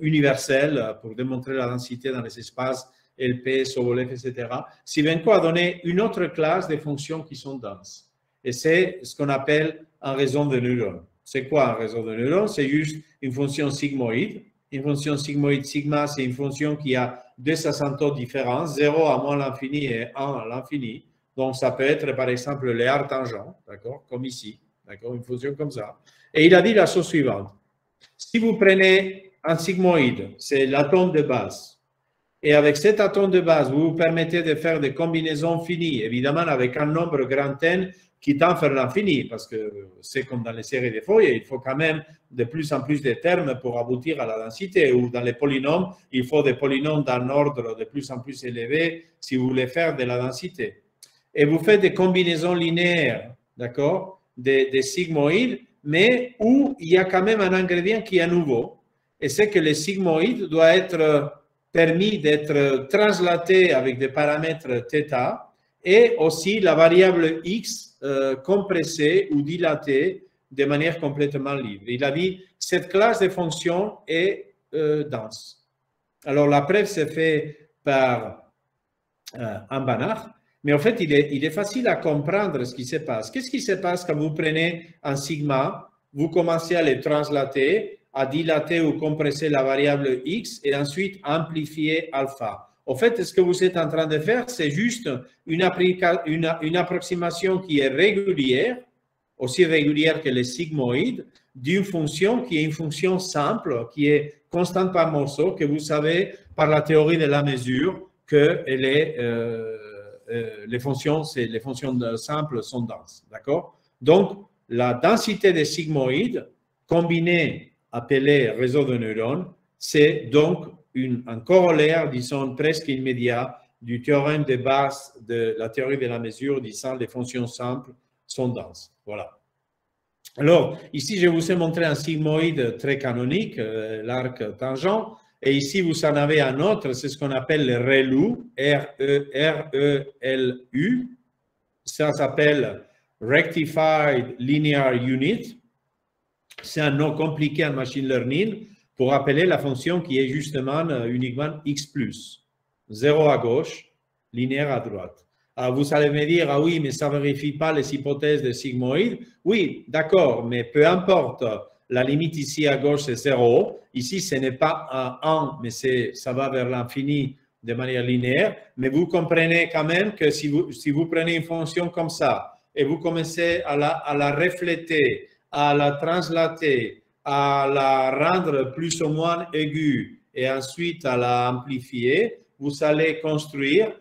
universelle pour démontrer la densité dans les espaces LP, Sobolev, etc. Sivenko a donné une autre classe de fonctions qui sont denses. Et c'est ce qu'on appelle un réseau de neurones. C'est quoi un réseau de neurones? C'est juste une fonction sigmoïde. Une fonction sigmoïde sigma, c'est une fonction qui a deux asymptotes différents, 0 à moins l'infini et 1 à l'infini. Donc, ça peut être, par exemple, les arctangents, d'accord, comme ici, d'accord, une fonction comme ça. Et il a dit la chose suivante. Si vous prenez un sigmoïde, c'est l'atome de base, et avec cet atome de base, vous vous permettez de faire des combinaisons finies, évidemment avec un nombre grand N qui tend vers l'infini, parce que c'est comme dans les séries de Fourier, il faut quand même de plus en plus de termes pour aboutir à la densité, ou dans les polynômes, il faut des polynômes d'un ordre de plus en plus élevé si vous voulez faire de la densité. Et vous faites des combinaisons linéaires, d'accord, des sigmoïdes, mais où il y a quand même un ingrédient qui est nouveau, et c'est que le sigmoïde doit être permis d'être translaté avec des paramètres θ, et aussi la variable x compressée ou dilatée de manière complètement libre. Il a dit cette classe de fonctions est dense. Alors la preuve s'est faite par Han-Banach, mais en fait il est facile à comprendre ce qui se passe. Qu'est-ce qui se passe quand vous prenez un sigma, vous commencez à le translater, à dilater ou compresser la variable x et ensuite amplifier alpha. En fait, ce que vous êtes en train de faire, c'est juste une approximation qui est régulière, aussi régulière que les sigmoïdes, d'une fonction qui est une fonction simple, qui est constante par morceau, que vous savez par la théorie de la mesure que les fonctions simples sont denses. D'accord? Donc, la densité des sigmoïdes combinée, appelée réseau de neurones, c'est donc un corollaire, disons, presque immédiat du théorème de base de la théorie de la mesure, disant les fonctions simples sont denses. Voilà. Alors, ici, je vous ai montré un sigmoïde très canonique, l'arc tangent, et ici, vous en avez un autre, c'est ce qu'on appelle le ReLU, R-E-L-U. Ça s'appelle Rectified Linear Unit. C'est un nom compliqué en machine learning pour appeler la fonction qui est justement uniquement x plus. 0 à gauche, linéaire à droite. Alors vous allez me dire, ah oui, mais ça ne vérifie pas les hypothèses de sigmoïde. Oui, d'accord, mais peu importe. La limite ici à gauche, c'est 0. Ici, ce n'est pas un 1, mais ça va vers l'infini de manière linéaire. Mais vous comprenez quand même que si vous prenez une fonction comme ça et vous commencez à la refléter, à la translater, à la rendre plus ou moins aiguë et ensuite à la amplifier, vous allez construire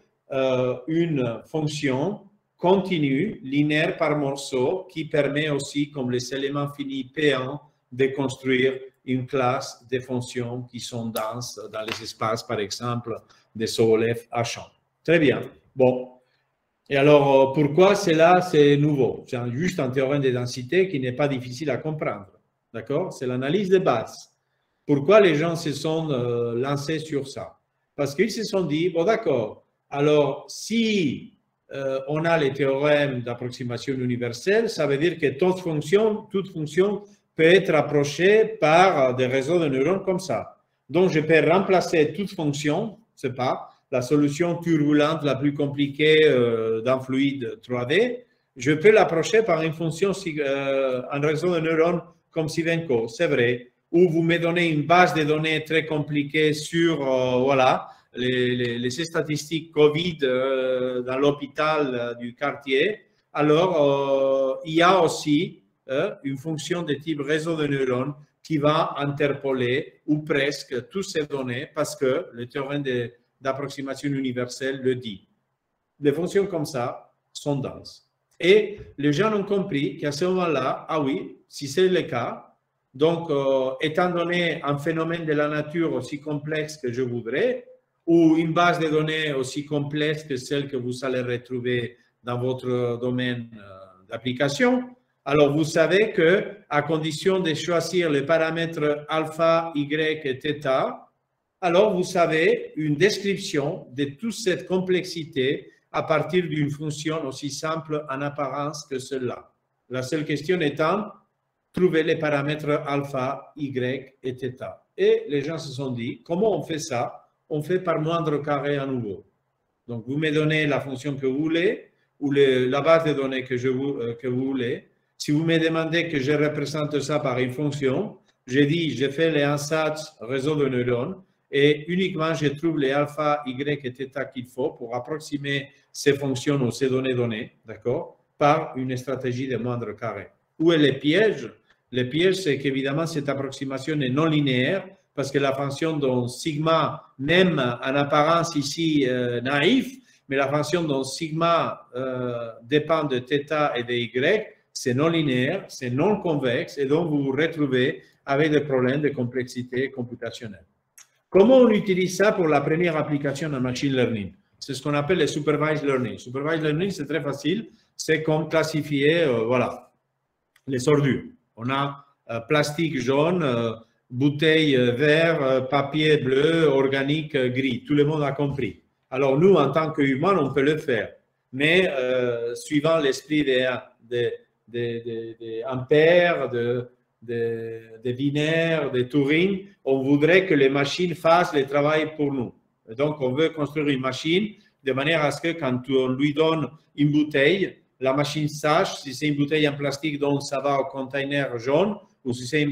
une fonction continue, linéaire par morceau, qui permet aussi, comme les éléments finis P1, de construire une classe de fonctions qui sont denses dans les espaces, par exemple, de Sobolev à champ. Très bien. Bon. Et alors, pourquoi cela, c'est nouveau? C'est juste un théorème de densité qui n'est pas difficile à comprendre. D'accord? C'est l'analyse de base. Pourquoi les gens se sont lancés sur ça? Parce qu'ils se sont dit, bon d'accord, alors si on a les théorèmes d'approximation universelle, ça veut dire que toute fonction peut être approchée par des réseaux de neurones comme ça. Donc, je peux remplacer toute fonction, c'est pas la solution turbulente la plus compliquée d'un fluide 3D, je peux l'approcher par une fonction, un réseau de neurones comme Sivenko, c'est vrai, ou vous me donnez une base de données très compliquée sur voilà, les statistiques Covid dans l'hôpital du quartier, alors il y a aussi une fonction de type réseau de neurones qui va interpoler ou presque toutes ces données parce que le théorème d'approximation universelle le dit. Les fonctions comme ça sont denses. Et les gens ont compris qu'à ce moment-là, ah oui, si c'est le cas, donc étant donné un phénomène de la nature aussi complexe que je voudrais, ou une base de données aussi complexe que celle que vous allez retrouver dans votre domaine d'application, alors vous savez que à condition de choisir les paramètres alpha, y et θ, alors vous savez une description de toute cette complexité à partir d'une fonction aussi simple en apparence que celle-là. La seule question étant trouver les paramètres alpha, y et θ. Et les gens se sont dit, comment on fait ça? On fait par moindre carré à nouveau. Donc, vous me donnez la fonction que vous voulez ou la base de données que vous voulez. Si vous me demandez que je représente ça par une fonction, je dis, je fais les ansatz réseau de neurones et uniquement je trouve les alpha, y et θ qu'il faut pour approximer ces fonctions ou ces données, d'accord, par une stratégie de moindre carré. Où est le piège? Le piège, c'est qu'évidemment, cette approximation est non linéaire parce que la fonction dont sigma, même en apparence ici naïf, mais la fonction dont sigma dépend de θ et de y, c'est non linéaire, c'est non convexe et donc vous vous retrouvez avec des problèmes de complexité computationnelle. Comment on utilise ça pour la première application en machine learning? C'est ce qu'on appelle le supervised learning. Supervised learning, c'est très facile. C'est comme classifier, voilà, les ordures. On a plastique jaune, bouteille vert, papier bleu, organique gris. Tout le monde a compris. Alors, nous, en tant qu'humains, on peut le faire. Mais suivant l'esprit d'Ampère, de Wiener, de Turing, on voudrait que les machines fassent le travail pour nous. Et donc, on veut construire une machine de manière à ce que quand on lui donne une bouteille, la machine sache si c'est une bouteille en plastique dont ça va au container jaune ou si c'est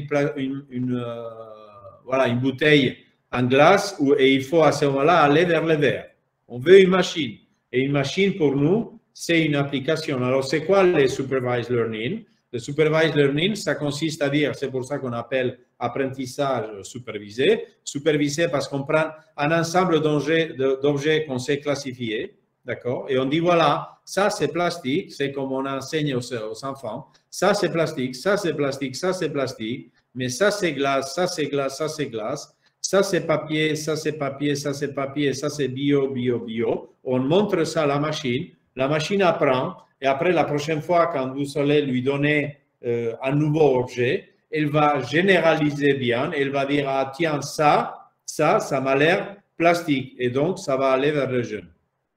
voilà, une bouteille en glace et il faut à ce moment-là aller vers le vert. On veut une machine. Et une machine, pour nous, c'est une application. Alors, c'est quoi le supervised learning? Le supervised learning, ça consiste à dire, c'est pour ça qu'on appelle apprentissage supervisé. Supervisé parce qu'on prend un ensemble d'objets qu'on sait classifier, d'accord? Et on dit, voilà, ça c'est plastique, c'est comme on enseigne aux enfants. Ça c'est plastique, ça c'est plastique, ça c'est plastique, mais ça c'est glace, ça c'est glace, ça c'est glace. Ça c'est papier, ça c'est papier, ça c'est papier, ça c'est bio, bio, bio. On montre ça à la machine apprend. Et après, la prochaine fois, quand vous allez lui donner un nouveau objet, elle va généraliser bien. Elle va dire, ah tiens, ça m'a l'air plastique. Et donc, ça va aller vers le jaune.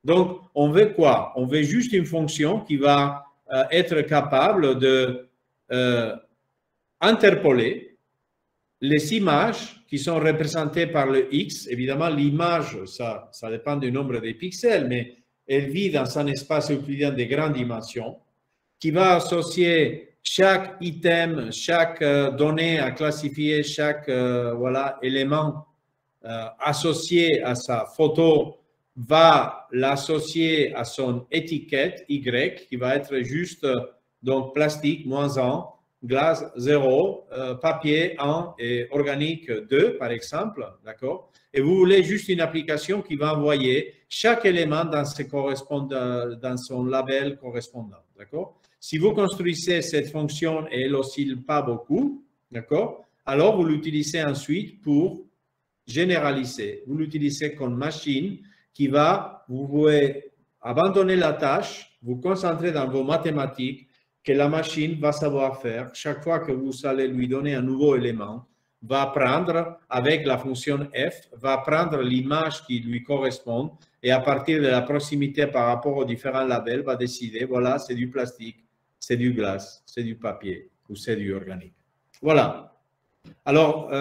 Donc, on veut quoi? On veut juste une fonction qui va être capable de interpoler les images qui sont représentées par le X. Évidemment, l'image, ça dépend du nombre de pixels, mais elle vit dans un espace euclidien de grandes dimensions, qui va associer chaque item, chaque donnée à classifier, chaque voilà, élément associé à sa photo, va l'associer à son étiquette Y, qui va être juste donc plastique, -1, glace 0, papier 1 et organique 2, par exemple, d'accord? Et vous voulez juste une application qui va envoyer chaque élément dans son label correspondant, d'accord? Si vous construisez cette fonction et elle n'oscille pas beaucoup, d'accord? Alors, vous l'utilisez ensuite pour généraliser. Vous l'utilisez comme machine qui va, vous pouvez abandonner la tâche, vous concentrer dans vos mathématiques, que la machine va savoir faire. Chaque fois que vous allez lui donner un nouveau élément, va prendre, avec la fonction f, va prendre l'image qui lui correspond et à partir de la proximité par rapport aux différents labels, va décider, voilà, c'est du plastique, c'est du glace, c'est du papier ou c'est du organique. Voilà. Alors,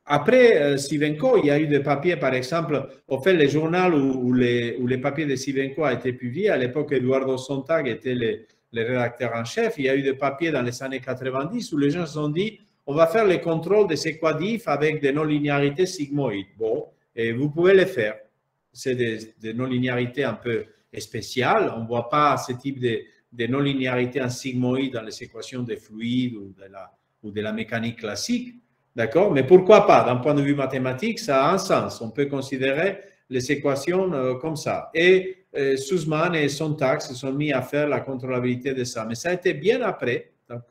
après Sivenko, il y a eu des papiers, par exemple, au fait, les journaux où les papiers de Sivenko ont été publiés, à l'époque, Eduardo Sontag était le rédacteur en chef. Il y a eu des papiers dans les années 90 où les gens se sont dit, on va faire le contrôle de ces quadifs avec des non-linéarités sigmoïdes. Bon, et vous pouvez les faire. C'est des non-linéarités un peu spéciales. On ne voit pas ce type de non-linéarité en sigmoïde dans les équations des fluides ou de la mécanique classique. D'accord? Mais pourquoi pas? D'un point de vue mathématique, ça a un sens. On peut considérer les équations comme ça. Et Sussman et Sontag se sont mis à faire la contrôlabilité de ça. Mais ça a été bien après, donc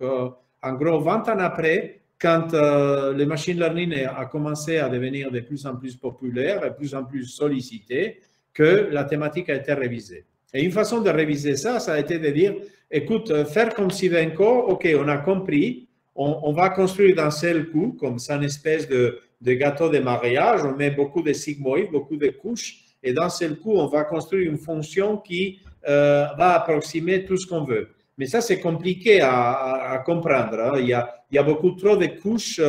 en gros 20 ans après, quand le machine learning a commencé à devenir de plus en plus populaire et de plus en plus sollicité, que la thématique a été révisée. Et une façon de réviser ça, ça a été de dire, écoute, faire comme Scivenco, ok, on a compris, on va construire d'un seul coup, comme ça, une espèce de gâteau de mariage, on met beaucoup de sigmoïdes, beaucoup de couches, et d'un seul coup, on va construire une fonction qui va approximer tout ce qu'on veut. Mais ça, c'est compliqué à comprendre. Hein. Il y a beaucoup trop de couches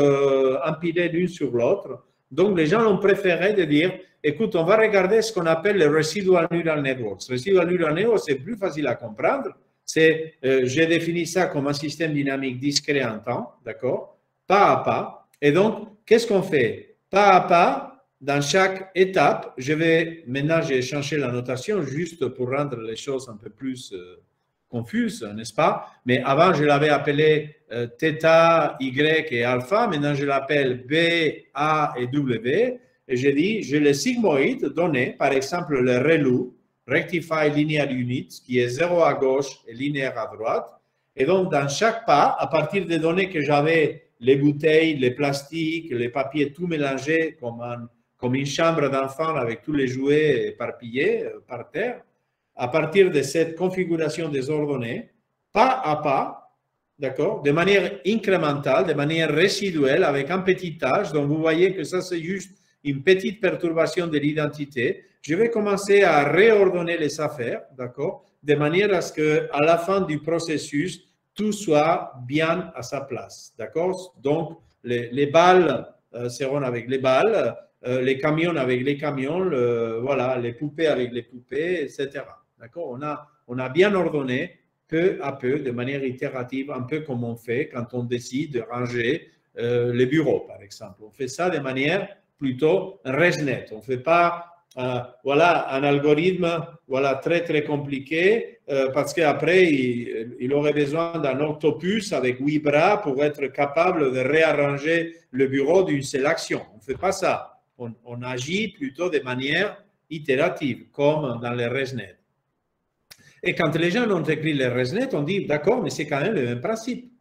empilées l'une sur l'autre. Donc, les gens ont préféré de dire, écoute, on va regarder ce qu'on appelle les residual neural networks. Residual neural networks, c'est plus facile à comprendre. J'ai défini ça comme un système dynamique discret en temps, d'accord, pas à pas. Et donc, qu'est-ce qu'on fait? Pas à pas, dans chaque étape, maintenant, j'ai changé la notation juste pour rendre les choses un peu plus confuses, n'est-ce pas? Mais avant, je l'avais appelé θ, Y et alpha. Maintenant, je l'appelle B, A et W. Et j'ai dit, j'ai les sigmoïdes donnés, par exemple, le ReLU, Rectify Linear Units, qui est 0 à gauche et linéaire à droite. Et donc, dans chaque pas, à partir des données que j'avais, les bouteilles, les plastiques, les papiers, tout mélangé comme une chambre d'enfant avec tous les jouets éparpillés par terre, à partir de cette configuration désordonnée, pas à pas, d'accord, de manière incrémentale, de manière résiduelle, avec un petit tâche. Donc, vous voyez que ça, c'est juste une petite perturbation de l'identité. Je vais commencer à réordonner les affaires, d'accord, de manière à ce qu'à la fin du processus, tout soit bien à sa place, d'accord. Donc, les balles seront avec les balles, les camions avec les camions, voilà, les poupées avec les poupées, etc. D'accord. On a bien ordonné peu à peu, de manière itérative, un peu comme on fait quand on décide de ranger les bureaux, par exemple. On fait ça de manière plutôt ResNet. On ne fait pas voilà, un algorithme voilà, très, très compliqué parce qu'après, il aurait besoin d'un octopus avec 8 bras pour être capable de réarranger le bureau d'une seule action. On ne fait pas ça. On agit plutôt de manière itérative, comme dans les ResNet. Et quand les gens ont écrit les ResNet, on dit, d'accord, mais c'est quand même le même principe.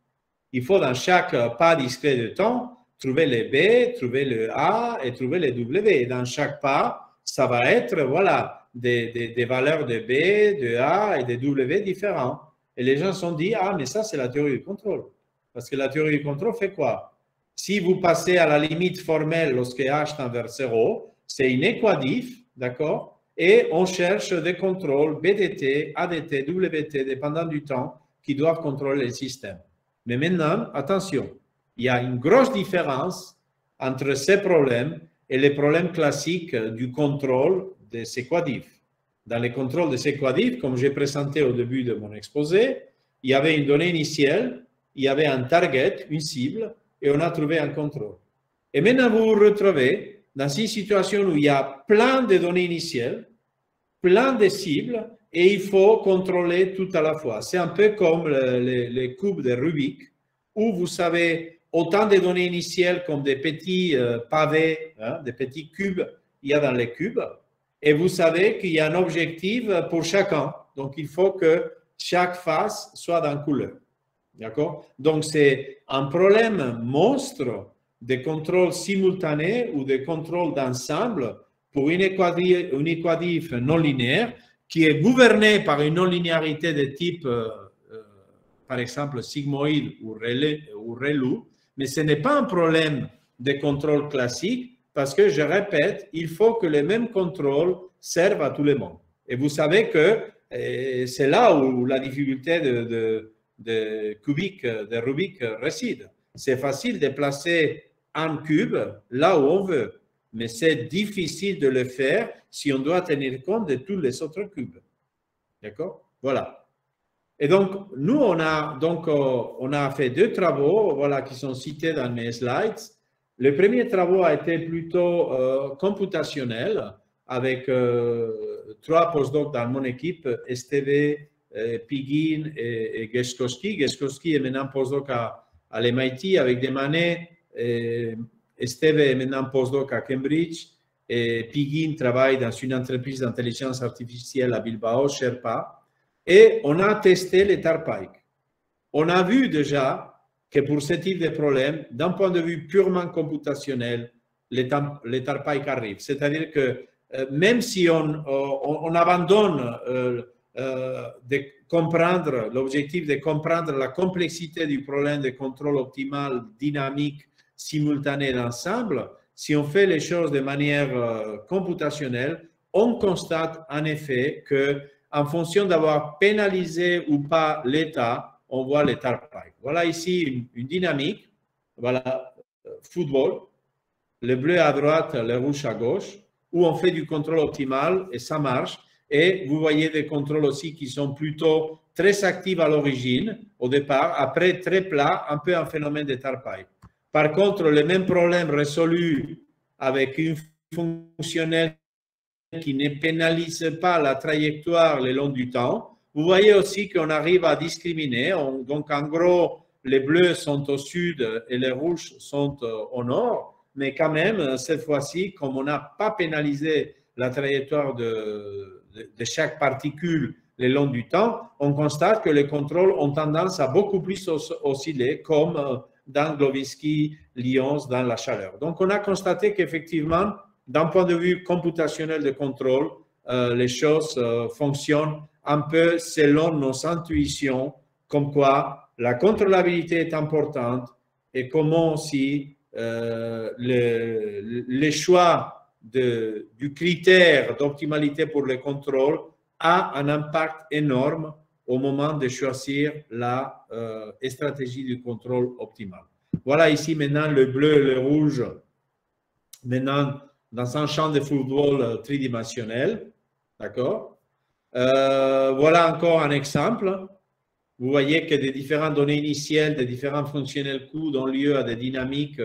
Il faut dans chaque pas discret de temps trouver les B, trouver le A et trouver les W. Et dans chaque pas, ça va être voilà, des valeurs de B, de A et de W différents. Et les gens se sont dit, ah, mais ça, c'est la théorie du contrôle. Parce que la théorie du contrôle fait quoi? Si vous passez à la limite formelle lorsque H tend vers 0, c'est une équadif, d'accord? Et on cherche des contrôles BDT, ADT, WT, dépendant du temps, qui doivent contrôler le système. Mais maintenant, attention, il y a une grosse différence entre ces problèmes et les problèmes classiques du contrôle de ces quadifs. Dans les contrôles de ces quadifs, comme j'ai présenté au début de mon exposé, il y avait une donnée initiale, il y avait un target, une cible, et on a trouvé un contrôle. Et maintenant, vous vous retrouvez dans une situation où il y a plein de données initiales, plein de cibles, et il faut contrôler tout à la fois. C'est un peu comme les cubes de Rubik, où vous savez autant de données initiales comme des petits pavés, hein, des petits cubes, il y a dans les cubes, et vous savez qu'il y a un objectif pour chacun. Donc, il faut que chaque face soit dans couleur. D'accord? Donc, c'est un problème monstre de contrôle simultané ou de contrôle d'ensemble pour une équadif non linéaire qui est gouvernée par une non-linéarité de type, par exemple, sigmoïde ou ReLU, mais ce n'est pas un problème de contrôle classique parce que, je répète, il faut que les mêmes contrôles servent à tout le monde. Et vous savez que c'est là où la difficulté de Rubik réside. C'est facile de placer un cube là où on veut, mais c'est difficile de le faire si on doit tenir compte de tous les autres cubes. D'accord? Voilà. Et donc, nous, on a fait 2 travaux voilà, qui sont cités dans mes slides. Le premier travail a été plutôt computationnel avec 3 postdocs dans mon équipe, Esteve, Pigin et Geskowski. Geskowski est maintenant postdoc à l'MIT avec des manées. Esteve est maintenant postdoc à Cambridge et Piguin travaille dans une entreprise d'intelligence artificielle à Bilbao, Sherpa, et on a testé les TARPike. On a vu déjà que pour ce type de problème, d'un point de vue purement computationnel, les TARPike arrivent. C'est-à-dire que même si on abandonne de comprendre l'objectif de comprendre la complexité du problème de contrôle optimal, dynamique, simultané d'ensemble, si on fait les choses de manière computationnelle, on constate en effet que en fonction d'avoir pénalisé ou pas l'État, on voit les TARPike. Voilà ici une dynamique. Voilà, football, le bleu à droite, le rouge à gauche, où on fait du contrôle optimal et ça marche. Et vous voyez des contrôles aussi qui sont plutôt très actifs à l'origine, au départ, après très plats, un peu un phénomène de TARPike. Par contre, le même problème résolu avec une fonctionnelle qui ne pénalise pas la trajectoire le long du temps, vous voyez aussi qu'on arrive à discriminer. Donc, en gros, les bleus sont au sud et les rouges sont au nord, mais quand même, cette fois-ci, comme on n'a pas pénalisé la trajectoire de chaque particule le long du temps, on constate que les contrôles ont tendance à beaucoup plus osciller, comme dans Glowinski, Lyons, dans la chaleur. Donc, on a constaté qu'effectivement, d'un point de vue computationnel de contrôle, les choses fonctionnent un peu selon nos intuitions, comme quoi la contrôlabilité est importante et comment aussi les choix du critère d'optimalité pour le contrôle a un impact énorme au moment de choisir la stratégie du contrôle optimal. Voilà ici maintenant le bleu et le rouge, maintenant dans un champ de football tridimensionnel, d'accord? Voilà encore un exemple. Vous voyez que des différentes données initiales, des différents fonctionnels coûts donnent lieu à des dynamiques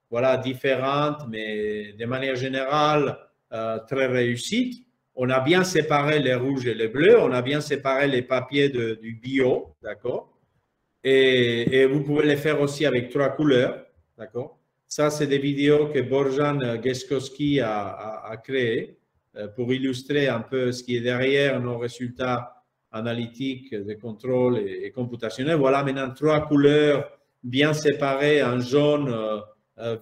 voilà, différentes, mais de manière générale très réussites. On a bien séparé les rouges et les bleus, on a bien séparé les papiers du bio, d'accord? Et vous pouvez les faire aussi avec 3 couleurs, d'accord? Ça, c'est des vidéos que Borjan Geskowski a créées pour illustrer un peu ce qui est derrière nos résultats analytiques de contrôle et computationnel. Voilà maintenant 3 couleurs bien séparées en jaune,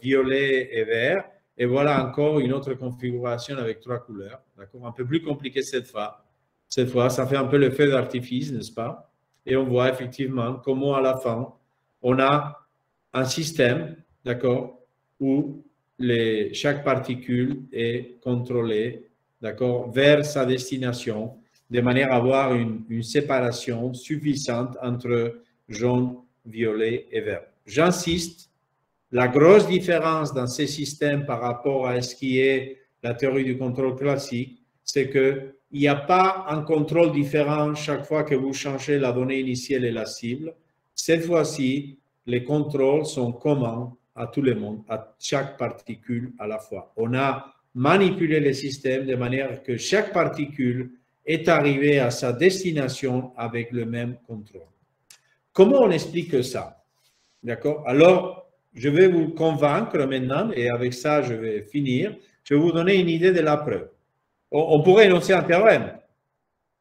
violet et vert. Et voilà encore une autre configuration avec 3 couleurs. D'accord? Un peu plus compliqué cette fois. Cette fois, ça fait un peu le feu d'artifice, n'est-ce pas? Et on voit effectivement comment à la fin, on a un système, d'accord, où chaque particule est contrôlée, d'accord, vers sa destination, de manière à avoir une séparation suffisante entre jaune, violet et vert. J'insiste, la grosse différence dans ces systèmes par rapport à ce qui est la théorie du contrôle classique, c'est qu'il n'y a pas un contrôle différent chaque fois que vous changez la donnée initiale et la cible. Cette fois-ci, les contrôles sont communs à tout le monde, à chaque particule à la fois. On a manipulé le système de manière que chaque particule est arrivée à sa destination avec le même contrôle. Comment on explique ça? D'accord? Alors, je vais vous convaincre maintenant, et avec ça, je vais finir. Je vais vous donner une idée de la preuve. On pourrait énoncer un théorème.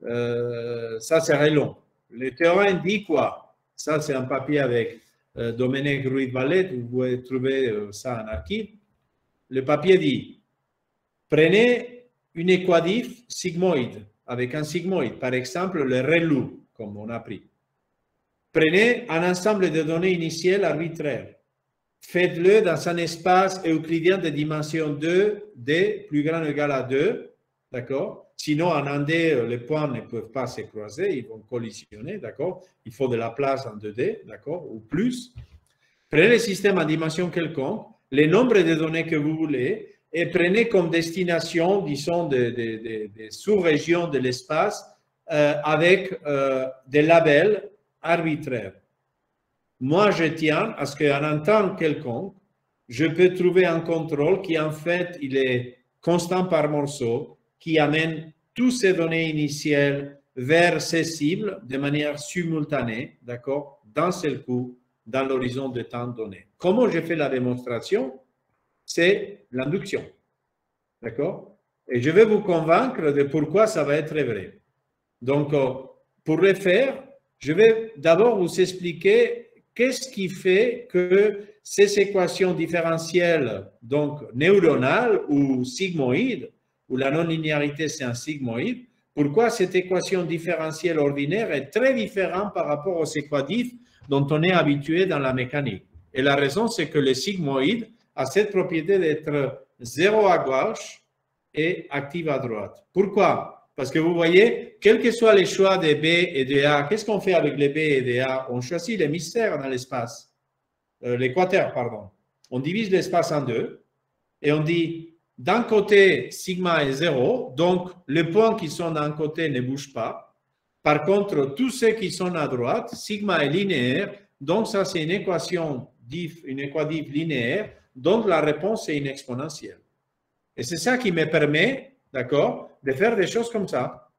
Ça serait long. Le théorème dit quoi? Ça, c'est un papier avec Domènech Ruiz-Vallet. Vous pouvez trouver ça en archive. Le papier dit, prenez une équadif sigmoïde, avec un sigmoïde, par exemple le ReLU, comme on a pris. Prenez un ensemble de données initiales arbitraires. Faites-le dans un espace euclidien de dimension 2, D plus grand ou égal à 2, d'accord? Sinon, en un D, les points ne peuvent pas se croiser, ils vont collisionner, d'accord? Il faut de la place en 2D, d'accord? Ou plus. Prenez le système en dimension quelconque, le nombre de données que vous voulez, et prenez comme destination, disons, des sous-régions de l'espace avec des labels arbitraires. Moi, je tiens à ce qu'en un temps quelconque, je peux trouver un contrôle qui, en fait, il est constant par morceau, qui amène toutes ces données initiales vers ces cibles de manière simultanée, d'accord, d'un seul coup, dans l'horizon de temps donné. Comment je fais la démonstration? C'est l'induction. D'accord? Et je vais vous convaincre de pourquoi ça va être vrai. Donc, pour le faire, je vais d'abord vous expliquer qu'est-ce qui fait que ces équations différentielles, donc neuronales ou sigmoïdes, où la non-linéarité c'est un sigmoïde, pourquoi cette équation différentielle ordinaire est très différente par rapport aux équatifs dont on est habitué dans la mécanique. Et la raison, c'est que le sigmoïde a cette propriété d'être zéro à gauche et active à droite. Pourquoi? Parce que vous voyez, quels que soient les choix de B et de A, qu'est-ce qu'on fait avec les B et les A? On choisit l'hémisphère dans l'espace, l'équateur, pardon. On divise l'espace en deux et on dit, d'un côté, sigma est 0, donc les points qui sont d'un côté ne bougent pas. Par contre, tous ceux qui sont à droite, sigma est linéaire, donc ça c'est une équation linéaire, donc la réponse est une exponentielle. Et c'est ça qui me permet, d'accord, de faire des choses comme ça.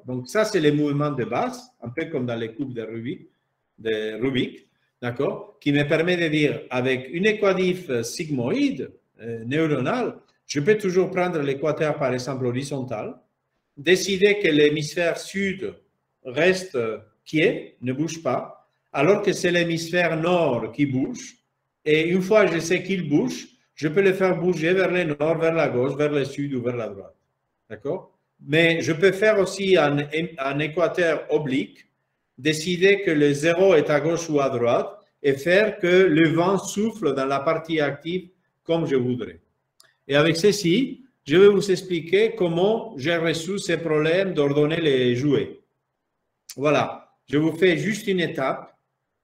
Donc, ça, c'est les mouvements de base, un peu comme dans les coupes de Rubik, d'accord, qui me permet de dire, avec une équatif sigmoïde neuronale, je peux toujours prendre l'équateur, par exemple, horizontal, décider que l'hémisphère sud reste quiet, ne bouge pas, alors que c'est l'hémisphère nord qui bouge. Et une fois que je sais qu'il bouge, je peux le faire bouger vers le nord, vers la gauche, vers le sud ou vers la droite. D'accord? Mais je peux faire aussi un équateur oblique, décider que le zéro est à gauche ou à droite et faire que le vent souffle dans la partie active comme je voudrais. Et avec ceci, je vais vous expliquer comment j'ai résolu ces problèmes d'ordonner les jouets. Voilà, je vous fais juste une étape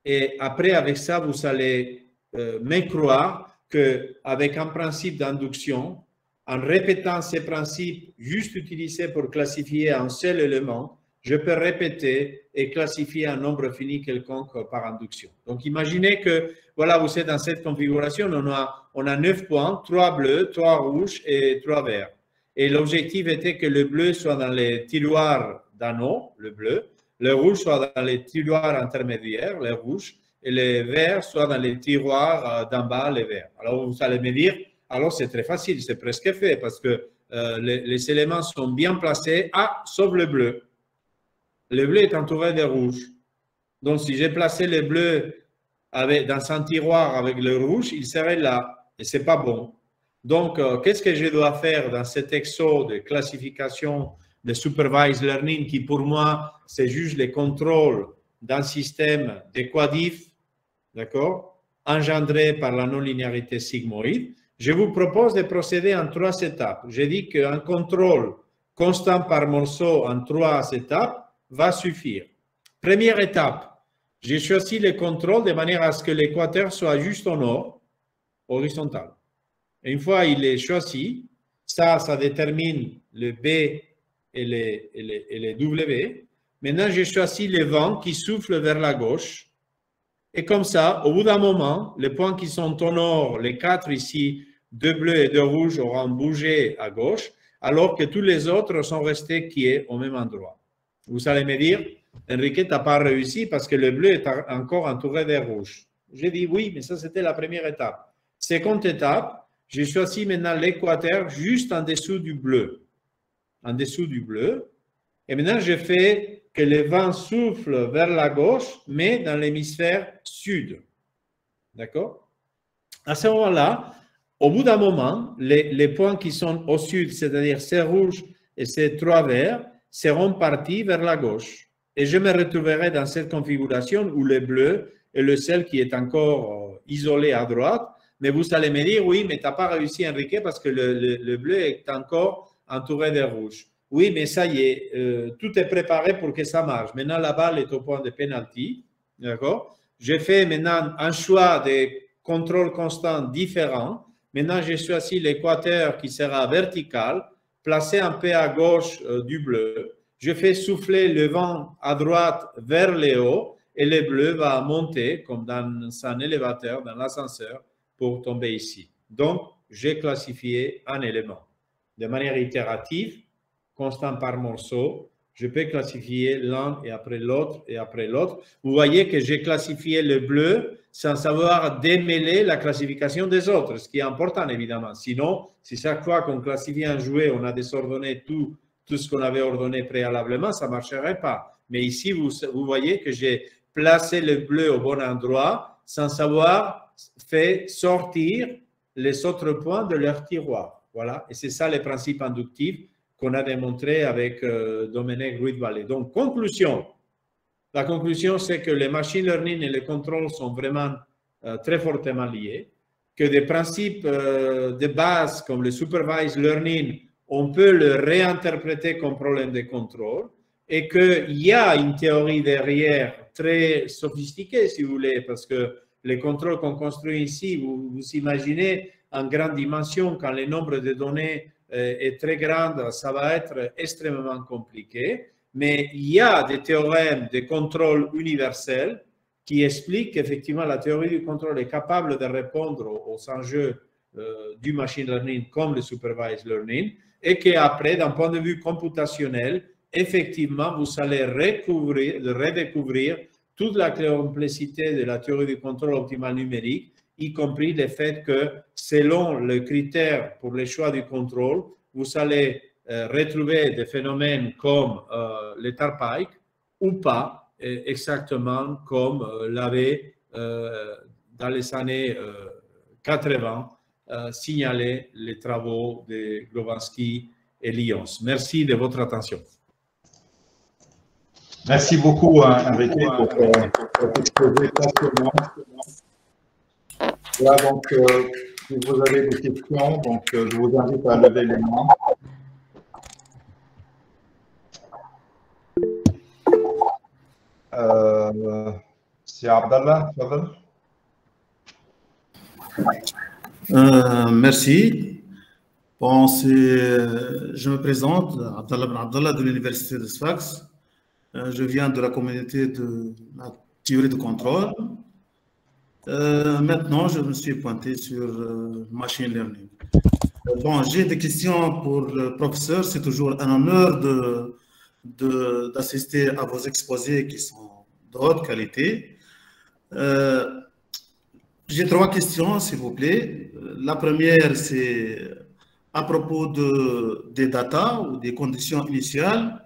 et après, avec ça, vous allez me croire qu'avec un principe d'induction, en répétant ces principes juste utilisés pour classifier un seul élément, je peux répéter et classifier un nombre fini quelconque par induction. Donc, imaginez que, voilà, vous êtes dans cette configuration, on a 9 points, 3 bleus, 3 rouges et 3 verts. Et l'objectif était que le bleu soit dans les tiroirs d'anneau, le bleu, le rouge soit dans les tiroirs intermédiaires, les rouges, et les verts soient dans les tiroirs d'en bas, les verts. Alors, vous allez me dire, alors c'est très facile, c'est presque fait, parce que les éléments sont bien placés, sauf le bleu. Le bleu est entouré de rouge. Donc, si j'ai placé le bleu dans un tiroir avec le rouge, il serait là, et ce n'est pas bon. Donc, qu'est-ce que je dois faire dans cet exo de classification de supervised learning qui, pour moi, c'est juste le contrôle d'un système d'équatifs, d'accord, engendré par la non-linéarité sigmoïde? Je vous propose de procéder en 3 étapes. J'ai dit qu'un contrôle constant par morceau en 3 étapes va suffire. Première étape, j'ai choisi le contrôle de manière à ce que l'équateur soit juste au nord, horizontal. Et une fois il est choisi, ça détermine le B et les W. Maintenant, j'ai choisi le vent qui souffle vers la gauche. Et comme ça, au bout d'un moment, les points qui sont au nord, les 4 ici, 2 bleus et 2 rouges, auront bougé à gauche, alors que tous les autres sont restés quiets au même endroit. Vous allez me dire, Enrique, tu n'as pas réussi parce que le bleu est encore entouré des rouges. J'ai dit oui, mais ça, c'était la première étape. Seconde étape, j'ai choisi maintenant l'équateur juste en dessous du bleu. En dessous du bleu. Et maintenant, je fais que le vent souffle vers la gauche, mais dans l'hémisphère sud. D'accord? À ce moment-là, au bout d'un moment, les points qui sont au sud, c'est-à-dire ces rouges et ces 3 verts, seront partis vers la gauche. Et je me retrouverai dans cette configuration où le bleu est le seul qui est encore isolé à droite. Mais vous allez me dire, oui, mais tu n'as pas réussi, Enrique, parce que le bleu est encore entouré de rouge. Oui, mais ça y est, tout est préparé pour que ça marche. Maintenant, la balle est au point de pénalty. D'accord? Je fais maintenant un choix de contrôle constant différent. Maintenant, j'ai choisi l'équateur qui sera vertical, placé un peu à gauche du bleu. Je fais souffler le vent à droite vers le haut et le bleu va monter comme dans un élévateur, dans l'ascenseur, pour tomber ici. Donc, j'ai classifié un élément de manière itérative, constant par morceau, je peux classifier l'un et après l'autre et après l'autre. Vous voyez que j'ai classifié le bleu sans savoir démêler la classification des autres, ce qui est important évidemment. Sinon, si chaque fois qu'on classifie un jouet, on a désordonné tout ce qu'on avait ordonné préalablement, ça ne marcherait pas. Mais ici, vous voyez que j'ai placé le bleu au bon endroit sans savoir faire sortir les autres points de leur tiroir. Voilà, et c'est ça le principe inductif qu'on a démontré avec Domenech Ruiz-Vallée. Donc, conclusion. La conclusion, c'est que le machine learning et le contrôle sont vraiment très fortement liés, que des principes de base comme le supervised learning, on peut le réinterpréter comme problème de contrôle et qu'il y a une théorie derrière très sophistiquée, si vous voulez, parce que les contrôles qu'on construit ici, vous imaginez en grande dimension, quand le nombre de données est très grand, ça va être extrêmement compliqué. Mais il y a des théorèmes de contrôle universel qui expliquent qu'effectivement la théorie du contrôle est capable de répondre aux enjeux du machine learning comme le supervised learning et qu'après, d'un point de vue computationnel, effectivement, vous allez redécouvrir toute la complexité de la théorie du contrôle optimal numérique, y compris le fait que selon le critère pour le choix du contrôle, vous allez retrouver des phénomènes comme le Tarpike ou pas, exactement comme l'avait dans les années 80 signalé les travaux de Glovansky et Lyons. Merci de votre attention. Merci beaucoup, Enrique, pour cet exposé passionnant. Là, donc, si vous avez des questions, donc, je vous invite à lever les mains. C'est Abdallah. Merci. Bon, je me présente, Abdallah Ben Abdallah de l'Université de Sfax. Je viens de la communauté de la théorie de contrôle. Maintenant, je me suis pointé sur machine learning. Bon, j'ai des questions pour le professeur. C'est toujours un honneur d'assister à vos exposés qui sont de haute qualité. J'ai 3 questions, s'il vous plaît. La première, c'est à propos des data ou des conditions initiales.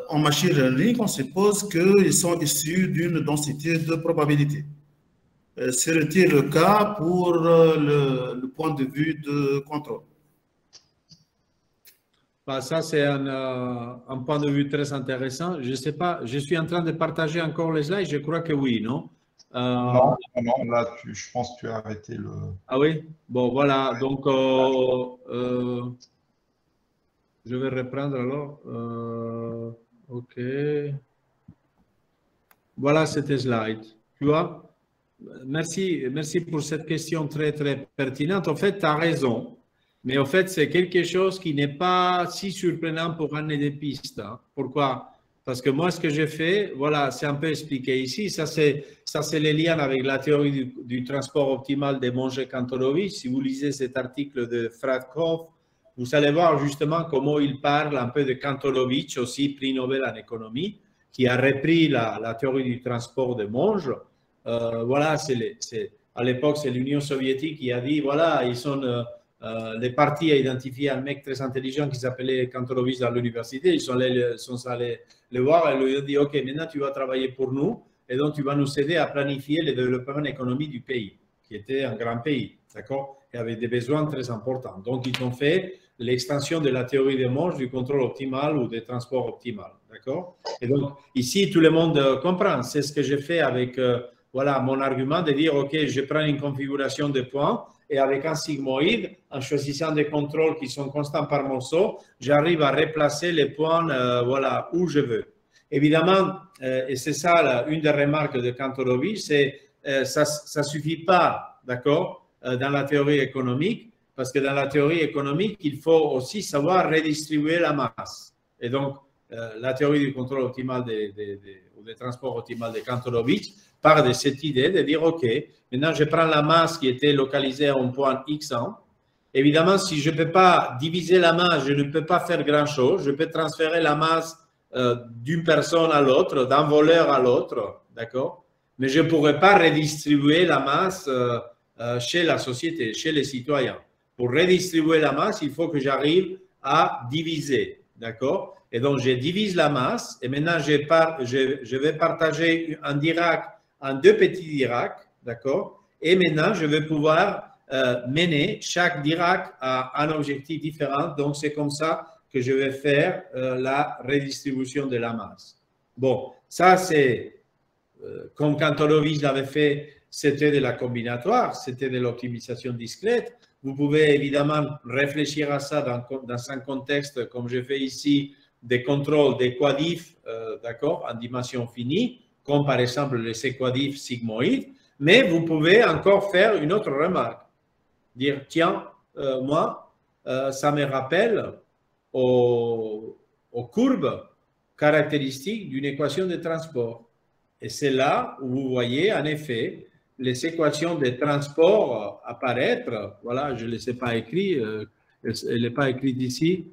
En machine learning, on suppose qu'ils sont issus d'une densité de probabilité. Serait-il le cas pour le point de vue de contrôle? Ça, c'est un point de vue très intéressant. Je ne sais pas, je suis en train de partager encore les slides, je crois que oui, non? Non, là, je pense que tu as arrêté le… Ah oui? Bon, voilà, donc je vais reprendre alors. OK. Voilà cette slide. Tu vois? Merci pour cette question très, très pertinente. En fait, tu as raison. Mais en fait, c'est quelque chose qui n'est pas si surprenant pour un des pistes. Hein. Pourquoi? Parce que moi, ce que j'ai fait, voilà, c'est un peu expliqué ici. Ça, c'est le lien avec la théorie du transport optimal de Monge et Kantorovich. Si vous lisez cet article de Fradkov, vous allez voir justement comment il parle un peu de Kantorovich, aussi prix Nobel en économie, qui a repris la théorie du transport de Monge. Voilà, à l'époque, c'est l'Union soviétique qui a dit, voilà, ils sont… les partis a identifié un mec très intelligent qui s'appelait Kantorovich dans l'université. Ils sont allés le voir et lui ont dit, OK, maintenant tu vas travailler pour nous et donc tu vas nous aider à planifier le développement économique du pays, qui était un grand pays, d'accord, et avec des besoins très importants. Donc, ils ont fait l'extension de la théorie de Monge du contrôle optimal ou des transports optimal, d'accord. Et donc, ici, tout le monde comprend. C'est ce que j'ai fait avec voilà, mon argument de dire, OK, je prends une configuration de points et avec un sigmoïde, en choisissant des contrôles qui sont constants par morceau, j'arrive à replacer les points voilà, où je veux. Évidemment, et c'est ça une des remarques de Kantorovich, c'est ça ne suffit pas, d'accord, dans la théorie économique, parce que dans la théorie économique, il faut aussi savoir redistribuer la masse. Et donc, la théorie du contrôle optimal ou des transports optimal de Kantorovich part de cette idée de dire, OK, maintenant je prends la masse qui était localisée à un point X1. Évidemment, si je ne peux pas diviser la masse, je ne peux pas faire grand-chose. Je peux transférer la masse d'une personne à l'autre, d'un voleur à l'autre, d'accord? Mais je ne pourrais pas redistribuer la masse chez la société, chez les citoyens. Pour redistribuer la masse, il faut que j'arrive à diviser, d'accord? Et donc, je divise la masse et maintenant, je vais partager un dirac en deux petits diracs, d'accord? Et maintenant, je vais pouvoir mener chaque dirac à un objectif différent. Donc, c'est comme ça que je vais faire la redistribution de la masse. Bon, ça, c'est comme Kantorovich l'avait fait, c'était de la combinatoire, c'était de l'optimisation discrète. Vous pouvez évidemment réfléchir à ça dans un contexte, comme je fais ici, des contrôles des quadifs, d'accord, en dimension finie, comme par exemple les séquadifs sigmoïdes, mais vous pouvez encore faire une autre remarque. Dire, tiens, moi, ça me rappelle aux courbes caractéristiques d'une équation de transport. Et c'est là où vous voyez, en effet, les équations de transport apparaître. Voilà, je ne les ai pas écrites, elle n'est pas écrite ici,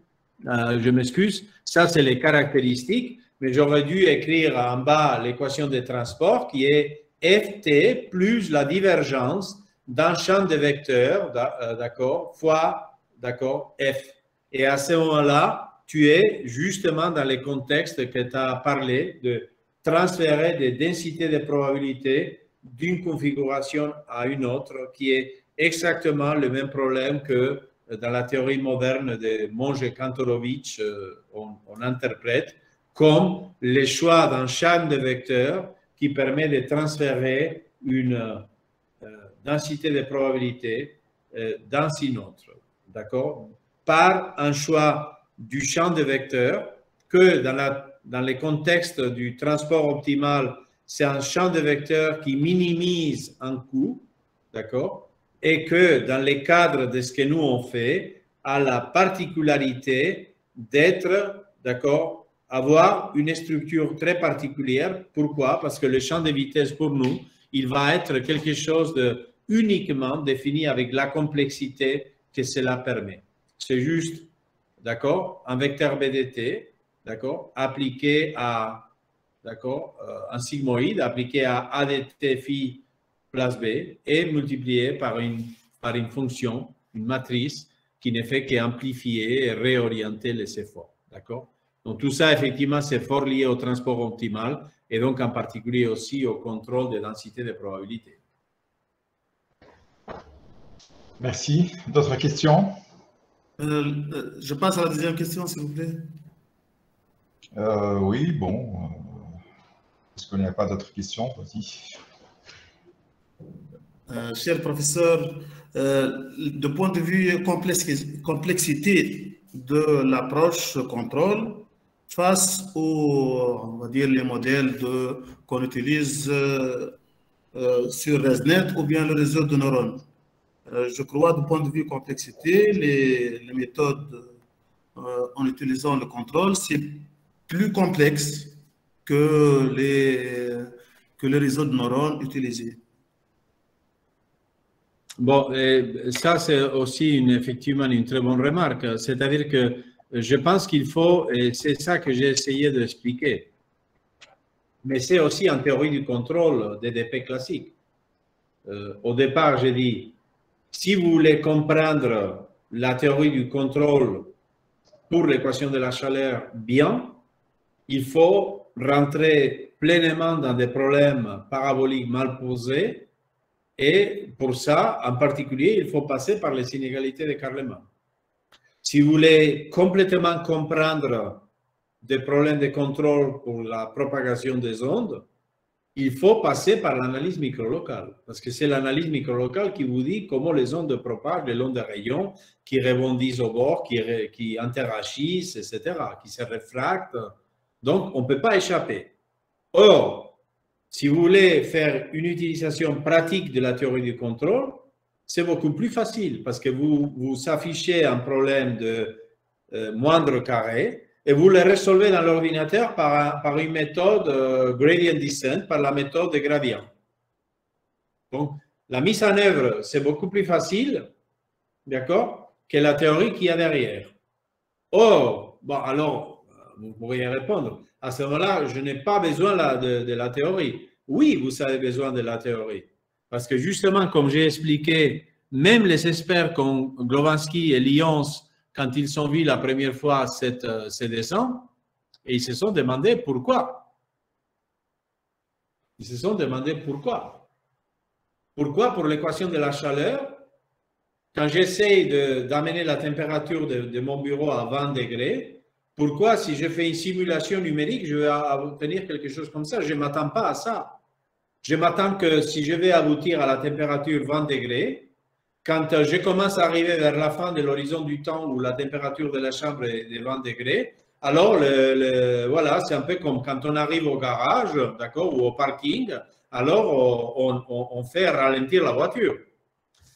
je m'excuse. Ça, c'est les caractéristiques, mais j'aurais dû écrire en bas l'équation de transport qui est Ft plus la divergence d'un champ de vecteurs, d'accord, fois, d'accord, F. Et à ce moment-là, tu es justement dans les contextes que tu as parlé de transférer des densités de probabilité d'une configuration à une autre, qui est exactement le même problème que dans la théorie moderne de Monge et Kantorovich, on interprète comme le choix d'un champ de vecteurs qui permet de transférer une densité de probabilité dans une autre, d'accord, par un choix du champ de vecteurs que dans les contextes du transport optimal, c'est un champ de vecteurs qui minimise un coût, d'accord, et que dans les cadres de ce que nous on fait, a la particularité d'être, d'accord, avoir une structure très particulière. Pourquoi? Parce que le champ de vitesse pour nous, il va être quelque chose de uniquement défini avec la complexité que cela permet. C'est juste, d'accord, un vecteur BDT, d'accord, appliqué à, d'accord, un sigmoïde appliqué à ADT phi place B et multiplié par une fonction, une matrice qui ne fait qu'amplifier et réorienter les efforts, d'accord. Donc tout ça, effectivement, c'est fort lié au transport optimal et donc en particulier aussi au contrôle des densités de probabilité. Merci. D'autres questions? Je passe à la deuxième question, s'il vous plaît. Oui, bon. Est-ce qu'il n'y a pas d'autres questions? Vas-y. Cher professeur, de point de vue complexité de l'approche contrôle face aux, on va dire, les modèles qu'on utilise sur ResNet ou bien le réseau de neurones. Je crois, du point de vue complexité, les méthodes en utilisant le contrôle, c'est plus complexe que les réseaux de neurones utilisés. Bon, ça c'est aussi effectivement une très bonne remarque. C'est-à-dire que je pense qu'il faut, et c'est ça que j'ai essayé d'expliquer, mais c'est aussi en théorie du contrôle DDP classique. Au départ, j'ai dit, si vous voulez comprendre la théorie du contrôle pour l'équation de la chaleur bien, il faut rentrer pleinement dans des problèmes paraboliques mal posés. Et pour ça, en particulier, il faut passer par les inégalités de Carleman. Si vous voulez complètement comprendre des problèmes de contrôle pour la propagation des ondes, il faut passer par l'analyse microlocale. Parce que c'est l'analyse microlocale qui vous dit comment les ondes propagent, les ondes de rayons qui rebondissent au bord, qui interagissent, etc., qui se réfractent. Donc, on ne peut pas échapper. Or, si vous voulez faire une utilisation pratique de la théorie du contrôle, c'est beaucoup plus facile parce que vous affichez un problème de moindre carré et vous le résolvez dans l'ordinateur par une méthode gradient descent, par la méthode de gradient. Donc, la mise en œuvre, c'est beaucoup plus facile, d'accord, que la théorie qu'il y a derrière. Or, bon, alors, vous pourriez répondre. À ce moment-là, je n'ai pas besoin de la théorie. Oui, vous avez besoin de la théorie. Parce que justement, comme j'ai expliqué, même les experts comme Glowacki et Lyons, quand ils ont vu la première fois ces dessins, et ils se sont demandé pourquoi. Ils se sont demandé pourquoi. Pourquoi pour l'équation de la chaleur, quand j'essaye d'amener la température de mon bureau à 20 degrés, pourquoi si je fais une simulation numérique, je vais obtenir quelque chose comme ça? Je ne m'attends pas à ça. Je m'attends que si je vais aboutir à la température 20 degrés, quand je commence à arriver vers la fin de l'horizon du temps où la température de la chambre est de 20 degrés, alors voilà, c'est un peu comme quand on arrive au garage, d'accord, ou au parking, alors on fait ralentir la voiture.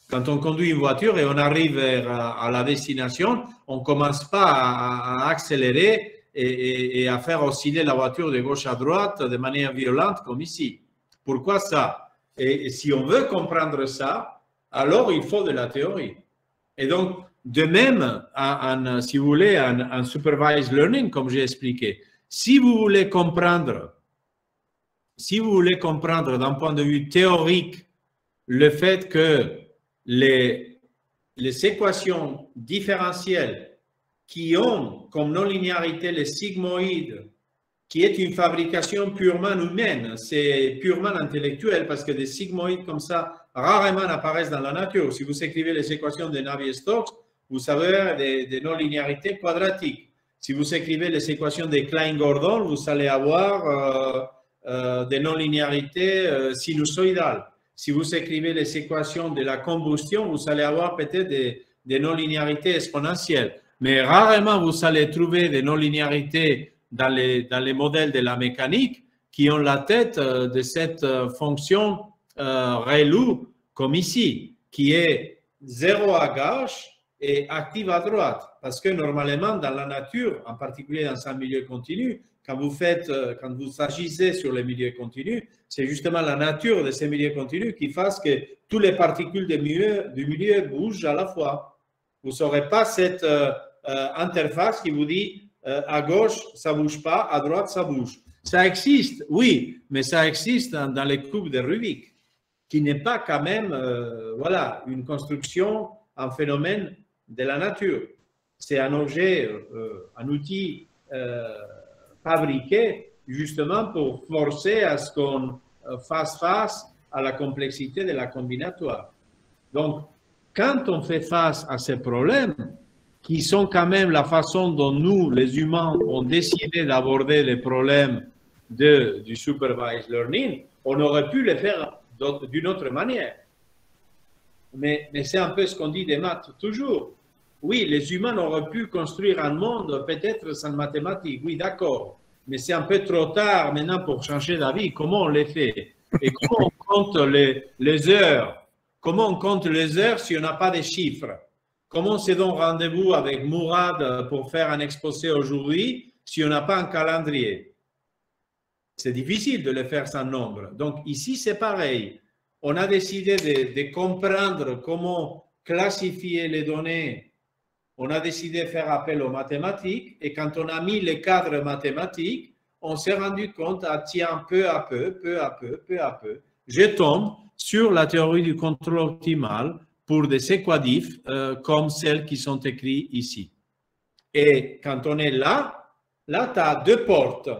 Quand on conduit une voiture et on arrive à la destination, on ne commence pas à accélérer et à faire osciller la voiture de gauche à droite de manière violente comme ici. Pourquoi ça? Et si on veut comprendre ça, alors il faut de la théorie. Et donc, de même, si vous voulez, en supervised learning, comme j'ai expliqué, si vous voulez comprendre d'un point de vue théorique le fait que les équations différentielles qui ont comme non-linéarité les sigmoïdes, qui est une fabrication purement humaine, c'est purement intellectuel parce que des sigmoïdes comme ça rarement apparaissent dans la nature. Si vous écrivez les équations de Navier-Stokes, vous avez des non-linéarités quadratiques. Si vous écrivez les équations de Klein-Gordon, vous allez avoir des non-linéarités sinusoïdales. Si vous écrivez les équations de la combustion, vous allez avoir peut-être des non-linéarités exponentielles. Mais rarement, vous allez trouver des non-linéarités dans les modèles de la mécanique qui ont la tête de cette fonction ReLU, comme ici, qui est 0 à gauche et active à droite. Parce que normalement, dans la nature, en particulier dans un milieu continu, quand vous agissez sur les milieux continus, c'est justement la nature de ces milieux continus qui fasse que toutes les particules du milieu bougent à la fois. Vous n'aurez pas cette interface qui vous dit à gauche, ça ne bouge pas, à droite, ça bouge. Ça existe, oui, mais ça existe dans les courbes de Rubik, qui n'est pas quand même voilà, une construction, un phénomène de la nature. C'est un objet, un outil fabriqué justement pour forcer à ce qu'on fasse face à la complexité de la combinatoire. Donc, quand on fait face à ces problèmes, qui sont quand même la façon dont nous, les humains, ont décidé d'aborder les problèmes du supervised learning, on aurait pu le faire d'une autre manière. Mais c'est un peu ce qu'on dit des maths toujours. Oui, les humains auraient pu construire un monde peut-être sans mathématiques, oui, d'accord. Mais c'est un peu trop tard maintenant pour changer d'avis. Comment on les fait? Et comment on compte les heures? Comment on compte les heures si on n'a pas de chiffres? Comment on se donne rendez-vous avec Mourad pour faire un exposé aujourd'hui si on n'a pas un calendrier? C'est difficile de le faire sans nombre. Donc ici, c'est pareil. On a décidé de comprendre comment classifier les données. On a décidé de faire appel aux mathématiques et quand on a mis les cadres mathématiques, on s'est rendu compte, tiens, peu à peu, je tombe sur la théorie du contrôle optimal pour des équadifs comme celles qui sont écrites ici. Et quand on est là, tu as deux portes.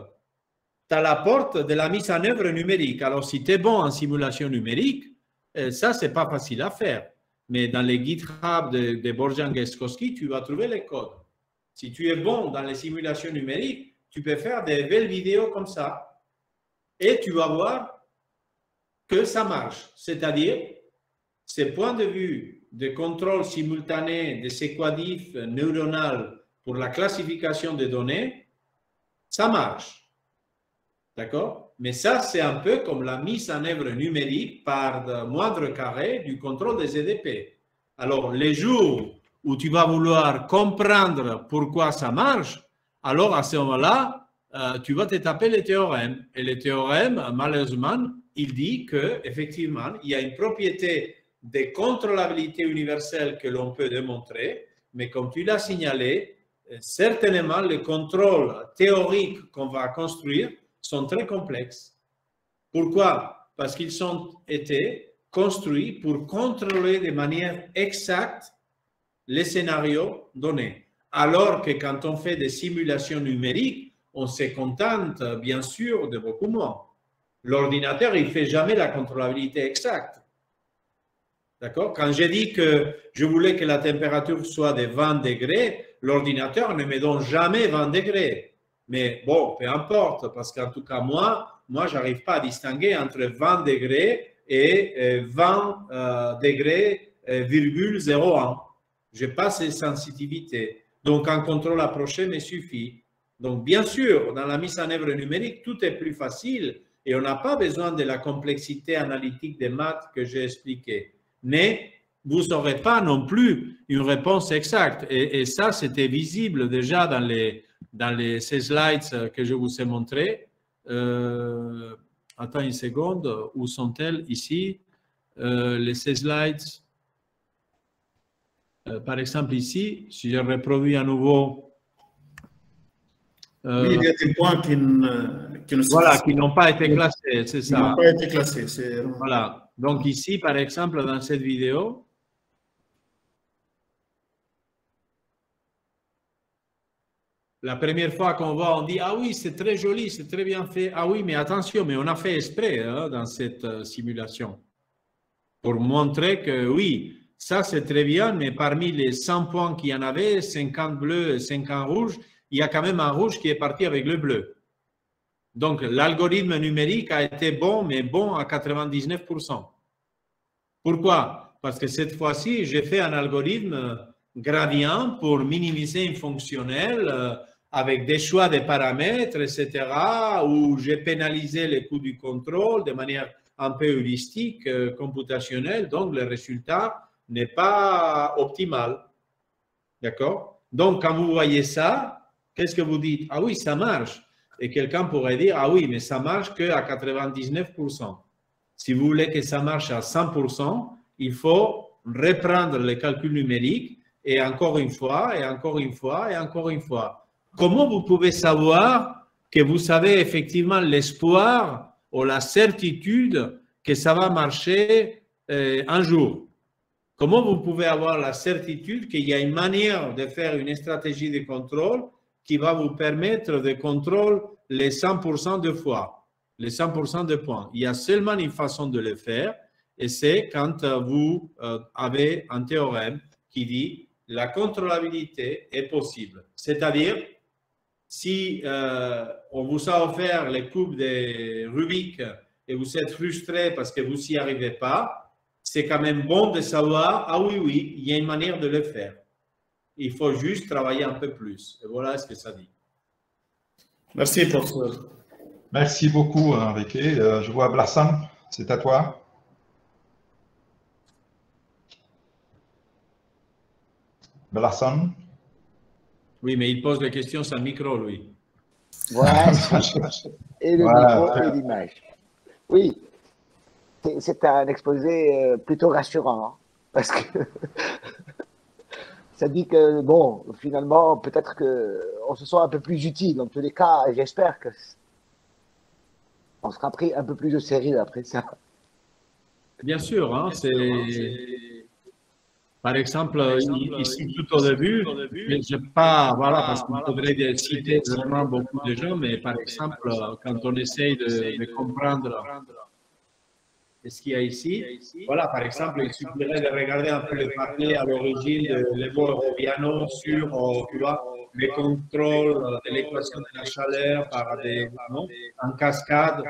Tu as la porte de la mise en œuvre numérique. Alors, si tu es bon en simulation numérique, ça, ce n'est pas facile à faire. Mais dans les GitHub de Borjan Geskowski, tu vas trouver les codes. Si tu es bon dans les simulations numériques, tu peux faire des belles vidéos comme ça. Et tu vas voir que ça marche. C'est-à-dire, ces points de vue de contrôle simultané des équadifs neuronaux pour la classification des données, ça marche. D'accord? Mais ça, c'est un peu comme la mise en œuvre numérique par de moindre carré du contrôle des EDP. Alors, les jours où tu vas vouloir comprendre pourquoi ça marche, alors à ce moment-là, tu vas te taper les théorèmes. Et les théorèmes, malheureusement, il dit qu'effectivement, il y a une propriété de contrôlabilité universelle que l'on peut démontrer, mais comme tu l'as signalé, certainement, les contrôles théoriques qu'on va construire sont très complexes. Pourquoi? Parce qu'ils ont été construits pour contrôler de manière exacte les scénarios donnés. Alors que quand on fait des simulations numériques, on se contente bien sûr de beaucoup moins. L'ordinateur, il ne fait jamais la contrôlabilité exacte. D'accord? Quand j'ai dit que je voulais que la température soit de 20 degrés, l'ordinateur ne me donne jamais 20 degrés. Mais bon, peu importe, parce qu'en tout cas, moi je n'arrive pas à distinguer entre 20 degrés et 20 degrés, 0,01. Je n'ai pas ces sensitivités. Donc, un contrôle approché me suffit. Donc, bien sûr, dans la mise en œuvre numérique, tout est plus facile et on n'a pas besoin de la complexité analytique des maths que j'ai expliqué. Mais vous n'aurez pas non plus une réponse exacte. Et ça, c'était visible déjà dans ces slides que je vous ai montrés. Attends une seconde, où sont-elles? Ici, ces slides. Par exemple, ici, si je reproduis à nouveau. Oui, il y a des points qui n'ont pas été classés, c'est ça. Qui n'ont pas été classés. Voilà. Donc ici, par exemple, dans cette vidéo, la première fois qu'on voit, on dit « Ah oui, c'est très joli, c'est très bien fait. » Ah oui, mais attention, mais on a fait exprès dans cette simulation pour montrer que oui, ça c'est très bien, mais parmi les 100 points qu'il y en avait, 50 bleus et 50 rouges, il y a quand même un rouge qui est parti avec le bleu. Donc, l'algorithme numérique a été bon, mais bon à 99%. Pourquoi? Parce que cette fois-ci, j'ai fait un algorithme gradient pour minimiser une fonctionnelle avec des choix de paramètres, etc., où j'ai pénalisé les coûts du contrôle de manière un peu heuristique, computationnelle, donc le résultat n'est pas optimal. D'accord? Donc, quand vous voyez ça, qu'est-ce que vous dites? Ah oui, ça marche. Et quelqu'un pourrait dire, ah oui, mais ça marche qu'à 99%. Si vous voulez que ça marche à 100%, il faut reprendre les calculs numériques et encore une fois, et encore une fois, et encore une fois. Comment vous pouvez savoir que vous avez effectivement l'espoir ou la certitude que ça va marcher un jour? Comment vous pouvez avoir la certitude qu'il y a une manière de faire une stratégie de contrôle qui va vous permettre de contrôler les 100% de fois, les 100% de points? Il y a seulement une façon de le faire et c'est quand vous avez un théorème qui dit la contrôlabilité est possible. C'est-à-dire, si on vous a offert les coupes de Rubik et vous êtes frustré parce que vous n'y arrivez pas, c'est quand même bon de savoir, ah oui, oui, il y a une manière de le faire. Il faut juste travailler un peu plus. Et voilà ce que ça dit. Merci, professeur. Merci beaucoup, Enrique. Je vois Blassam, c'est à toi. Blassam. Oui, mais il pose des questions sans micro, lui. Voilà. Et le micro et l'image. Oui. C'est un exposé plutôt rassurant, hein, parce que ça dit que, bon, finalement, peut-être qu'on se sent un peu plus utile. En tous les cas, j'espère qu'on sera pris un peu plus au sérieux après ça. Bien sûr, hein, par exemple, ici tout au début, je n'ai pas, voilà, parce qu'il faudrait citer vraiment beaucoup de gens, mais par exemple, quand on essaye de comprendre ce qu'il y a ici, voilà, par exemple, il suffirait de regarder un peu le papier à l'origine de Levo Roviano sur, tu vois, les contrôles de l'équation de la chaleur par en cascade,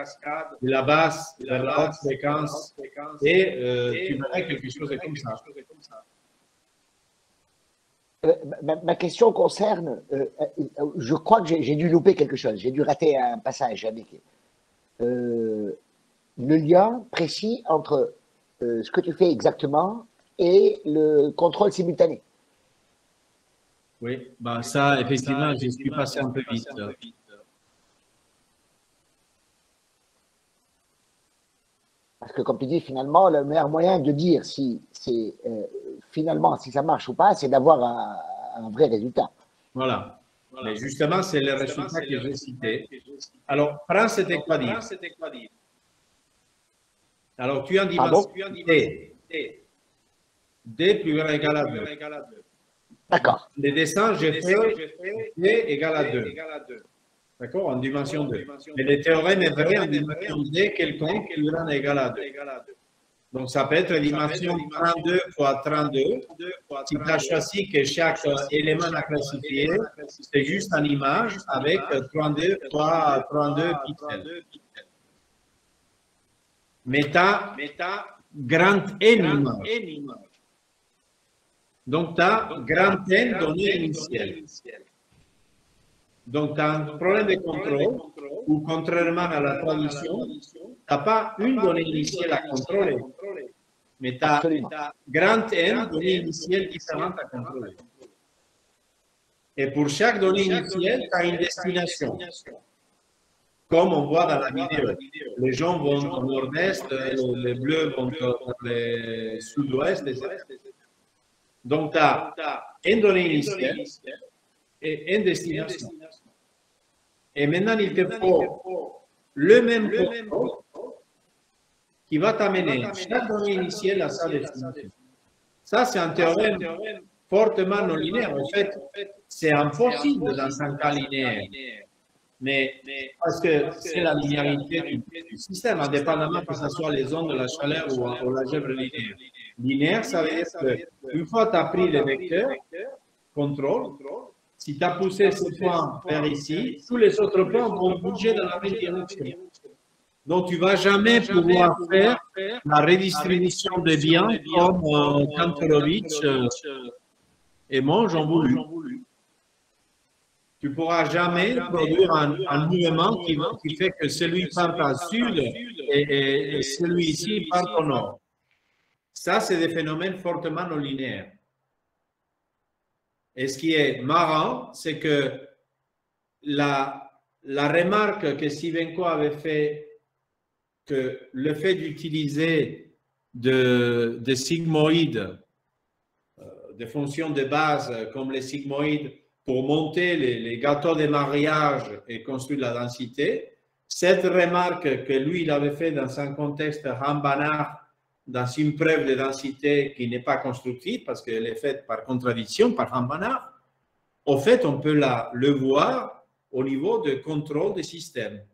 de la basse vers la haute fréquence, et tu verrais quelque chose comme ça. Ma question concerne, je crois que j'ai dû louper quelque chose, j'ai dû rater un passage avec le lien précis entre ce que tu fais exactement et le contrôle simultané. Oui, ben ça, effectivement, je suis passé un peu vite. Parce que, comme tu dis, finalement, le meilleur moyen de dire si finalement si ça marche ou pas, c'est d'avoir un vrai résultat. Voilà. Mais justement, c'est le résultat que j'ai cité. Alors, prends cet équadir. Alors, tu en dimension D. D plus grand égal à 2. D'accord. Les dessins, j'ai fait D égale à 2. D'accord, en dimension 2. Mais le théorème est vrai en dimension D quelconque plus grand égal à 2. Donc, ça peut être dimension 32 fois 32. Si tu as choisi que chaque élément à classifier, c'est juste une image avec 32 fois 32 pixels. Mais tu as grand N images. Donc, tu as grand N donné initial. Donc, tu as un problème de contrôle où, contrairement à la tradition, tu n'as pas une donnée initiale à contrôler, mais tu as grand N données initiales différentes à contrôler. Et pour chaque donnée initiale, tu as une destination. Comme on voit dans la vidéo. Les gens vont au nord-est, les bleus vont au sud-ouest, etc. Donc, tu as une donnée initiale et une destination. Et maintenant, il te faut le même contrôle qui va t'amener chaque donnée initiale à sa destination. Ça, c'est un théorème fortement non linéaire. En fait, c'est impossible dans un cas linéaire. Mais parce que c'est la linéarité du système, indépendamment que ce soit les ondes de la chaleur ou l'algèbre linéaire. Linéaire, ça veut dire qu'une fois que tu as pris le vecteur, contrôle, si tu as poussé ce point vers ici, tous les autres points vont bouger dans la même direction. Donc, tu ne vas jamais pouvoir faire la redistribution des biens comme Kantorovitch et moi, j'en voulu. Tu ne pourras jamais produire un mouvement qui fait que celui part au sud et celui-ci part au nord. Ça, c'est des phénomènes fortement non linéaires. Et ce qui est marrant, c'est que la remarque que Sivenko avait fait, que le fait d'utiliser des sigmoïdes, des fonctions de base comme les sigmoïdes, pour monter les gâteaux de mariage et construire la densité, cette remarque que lui, il avait fait dans un contexte Rambanach, dans une preuve de densité qui n'est pas constructive, parce qu'elle est faite par contradiction, par Rambanach, au fait, on peut le voir au niveau de contrôle des systèmes.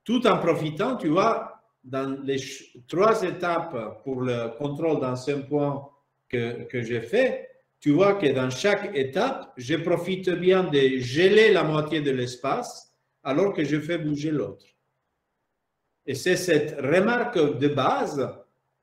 Tout en profitant, tu vois, dans les 3 étapes pour le contrôle dans un point que j'ai fait, tu vois que dans chaque étape, je profite bien de geler la moitié de l'espace alors que je fais bouger l'autre. Et c'est cette remarque de base,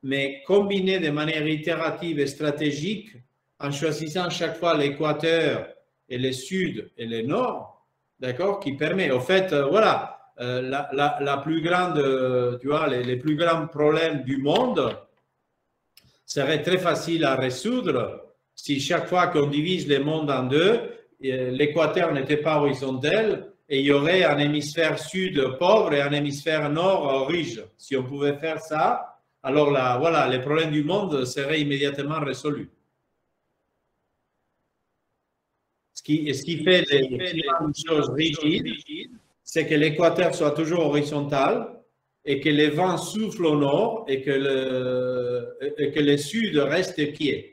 mais combinée de manière itérative et stratégique, en choisissant chaque fois l'équateur et le sud et le nord, d'accord, qui permet, au fait, voilà, la plus grande, tu vois, les plus grands problèmes du monde seraient très faciles à résoudre si chaque fois qu'on divise le monde en deux, l'équateur n'était pas horizontal et il y aurait un hémisphère sud pauvre et un hémisphère nord riche. Si on pouvait faire ça, alors là, voilà, les problèmes du monde seraient immédiatement résolus. Ce qui fait une chose rigide, c'est que l'équateur soit toujours horizontal et que les vents soufflent au nord et que le sud reste pied.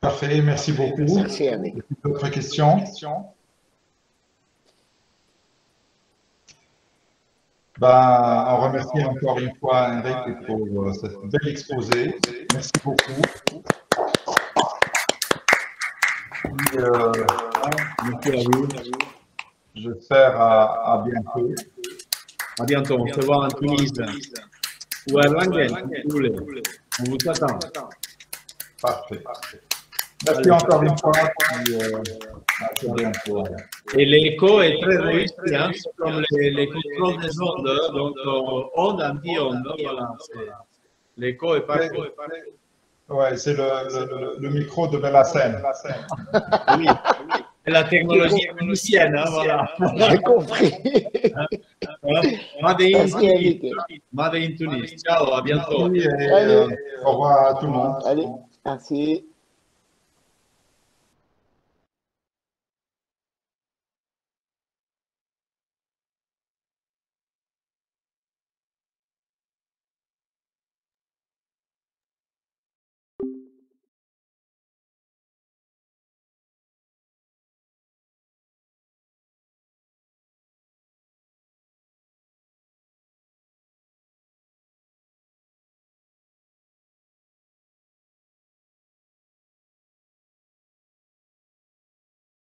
Parfait, merci beaucoup. Merci, Henri. D'autres questions? On remercie encore une fois Henrik pour cette belle exposé. Merci beaucoup. J'espère à bientôt. À bientôt. On se voit en Tunis. Ou à Langen, si vous voulez. On vous attend. Parfait. Merci encore une fois. Et l'écho est très réussi, hein, comme les contrôles des ondes. Donc, onde, anti-onde. Voilà, l'écho est parfait. Ouais, c'est le micro de Belacène. Oui, c'est la technologie tunisienne, hein, voilà. J'ai compris. Made in Tunis. Ciao, à bientôt. Au revoir à tout le monde. Allez, merci.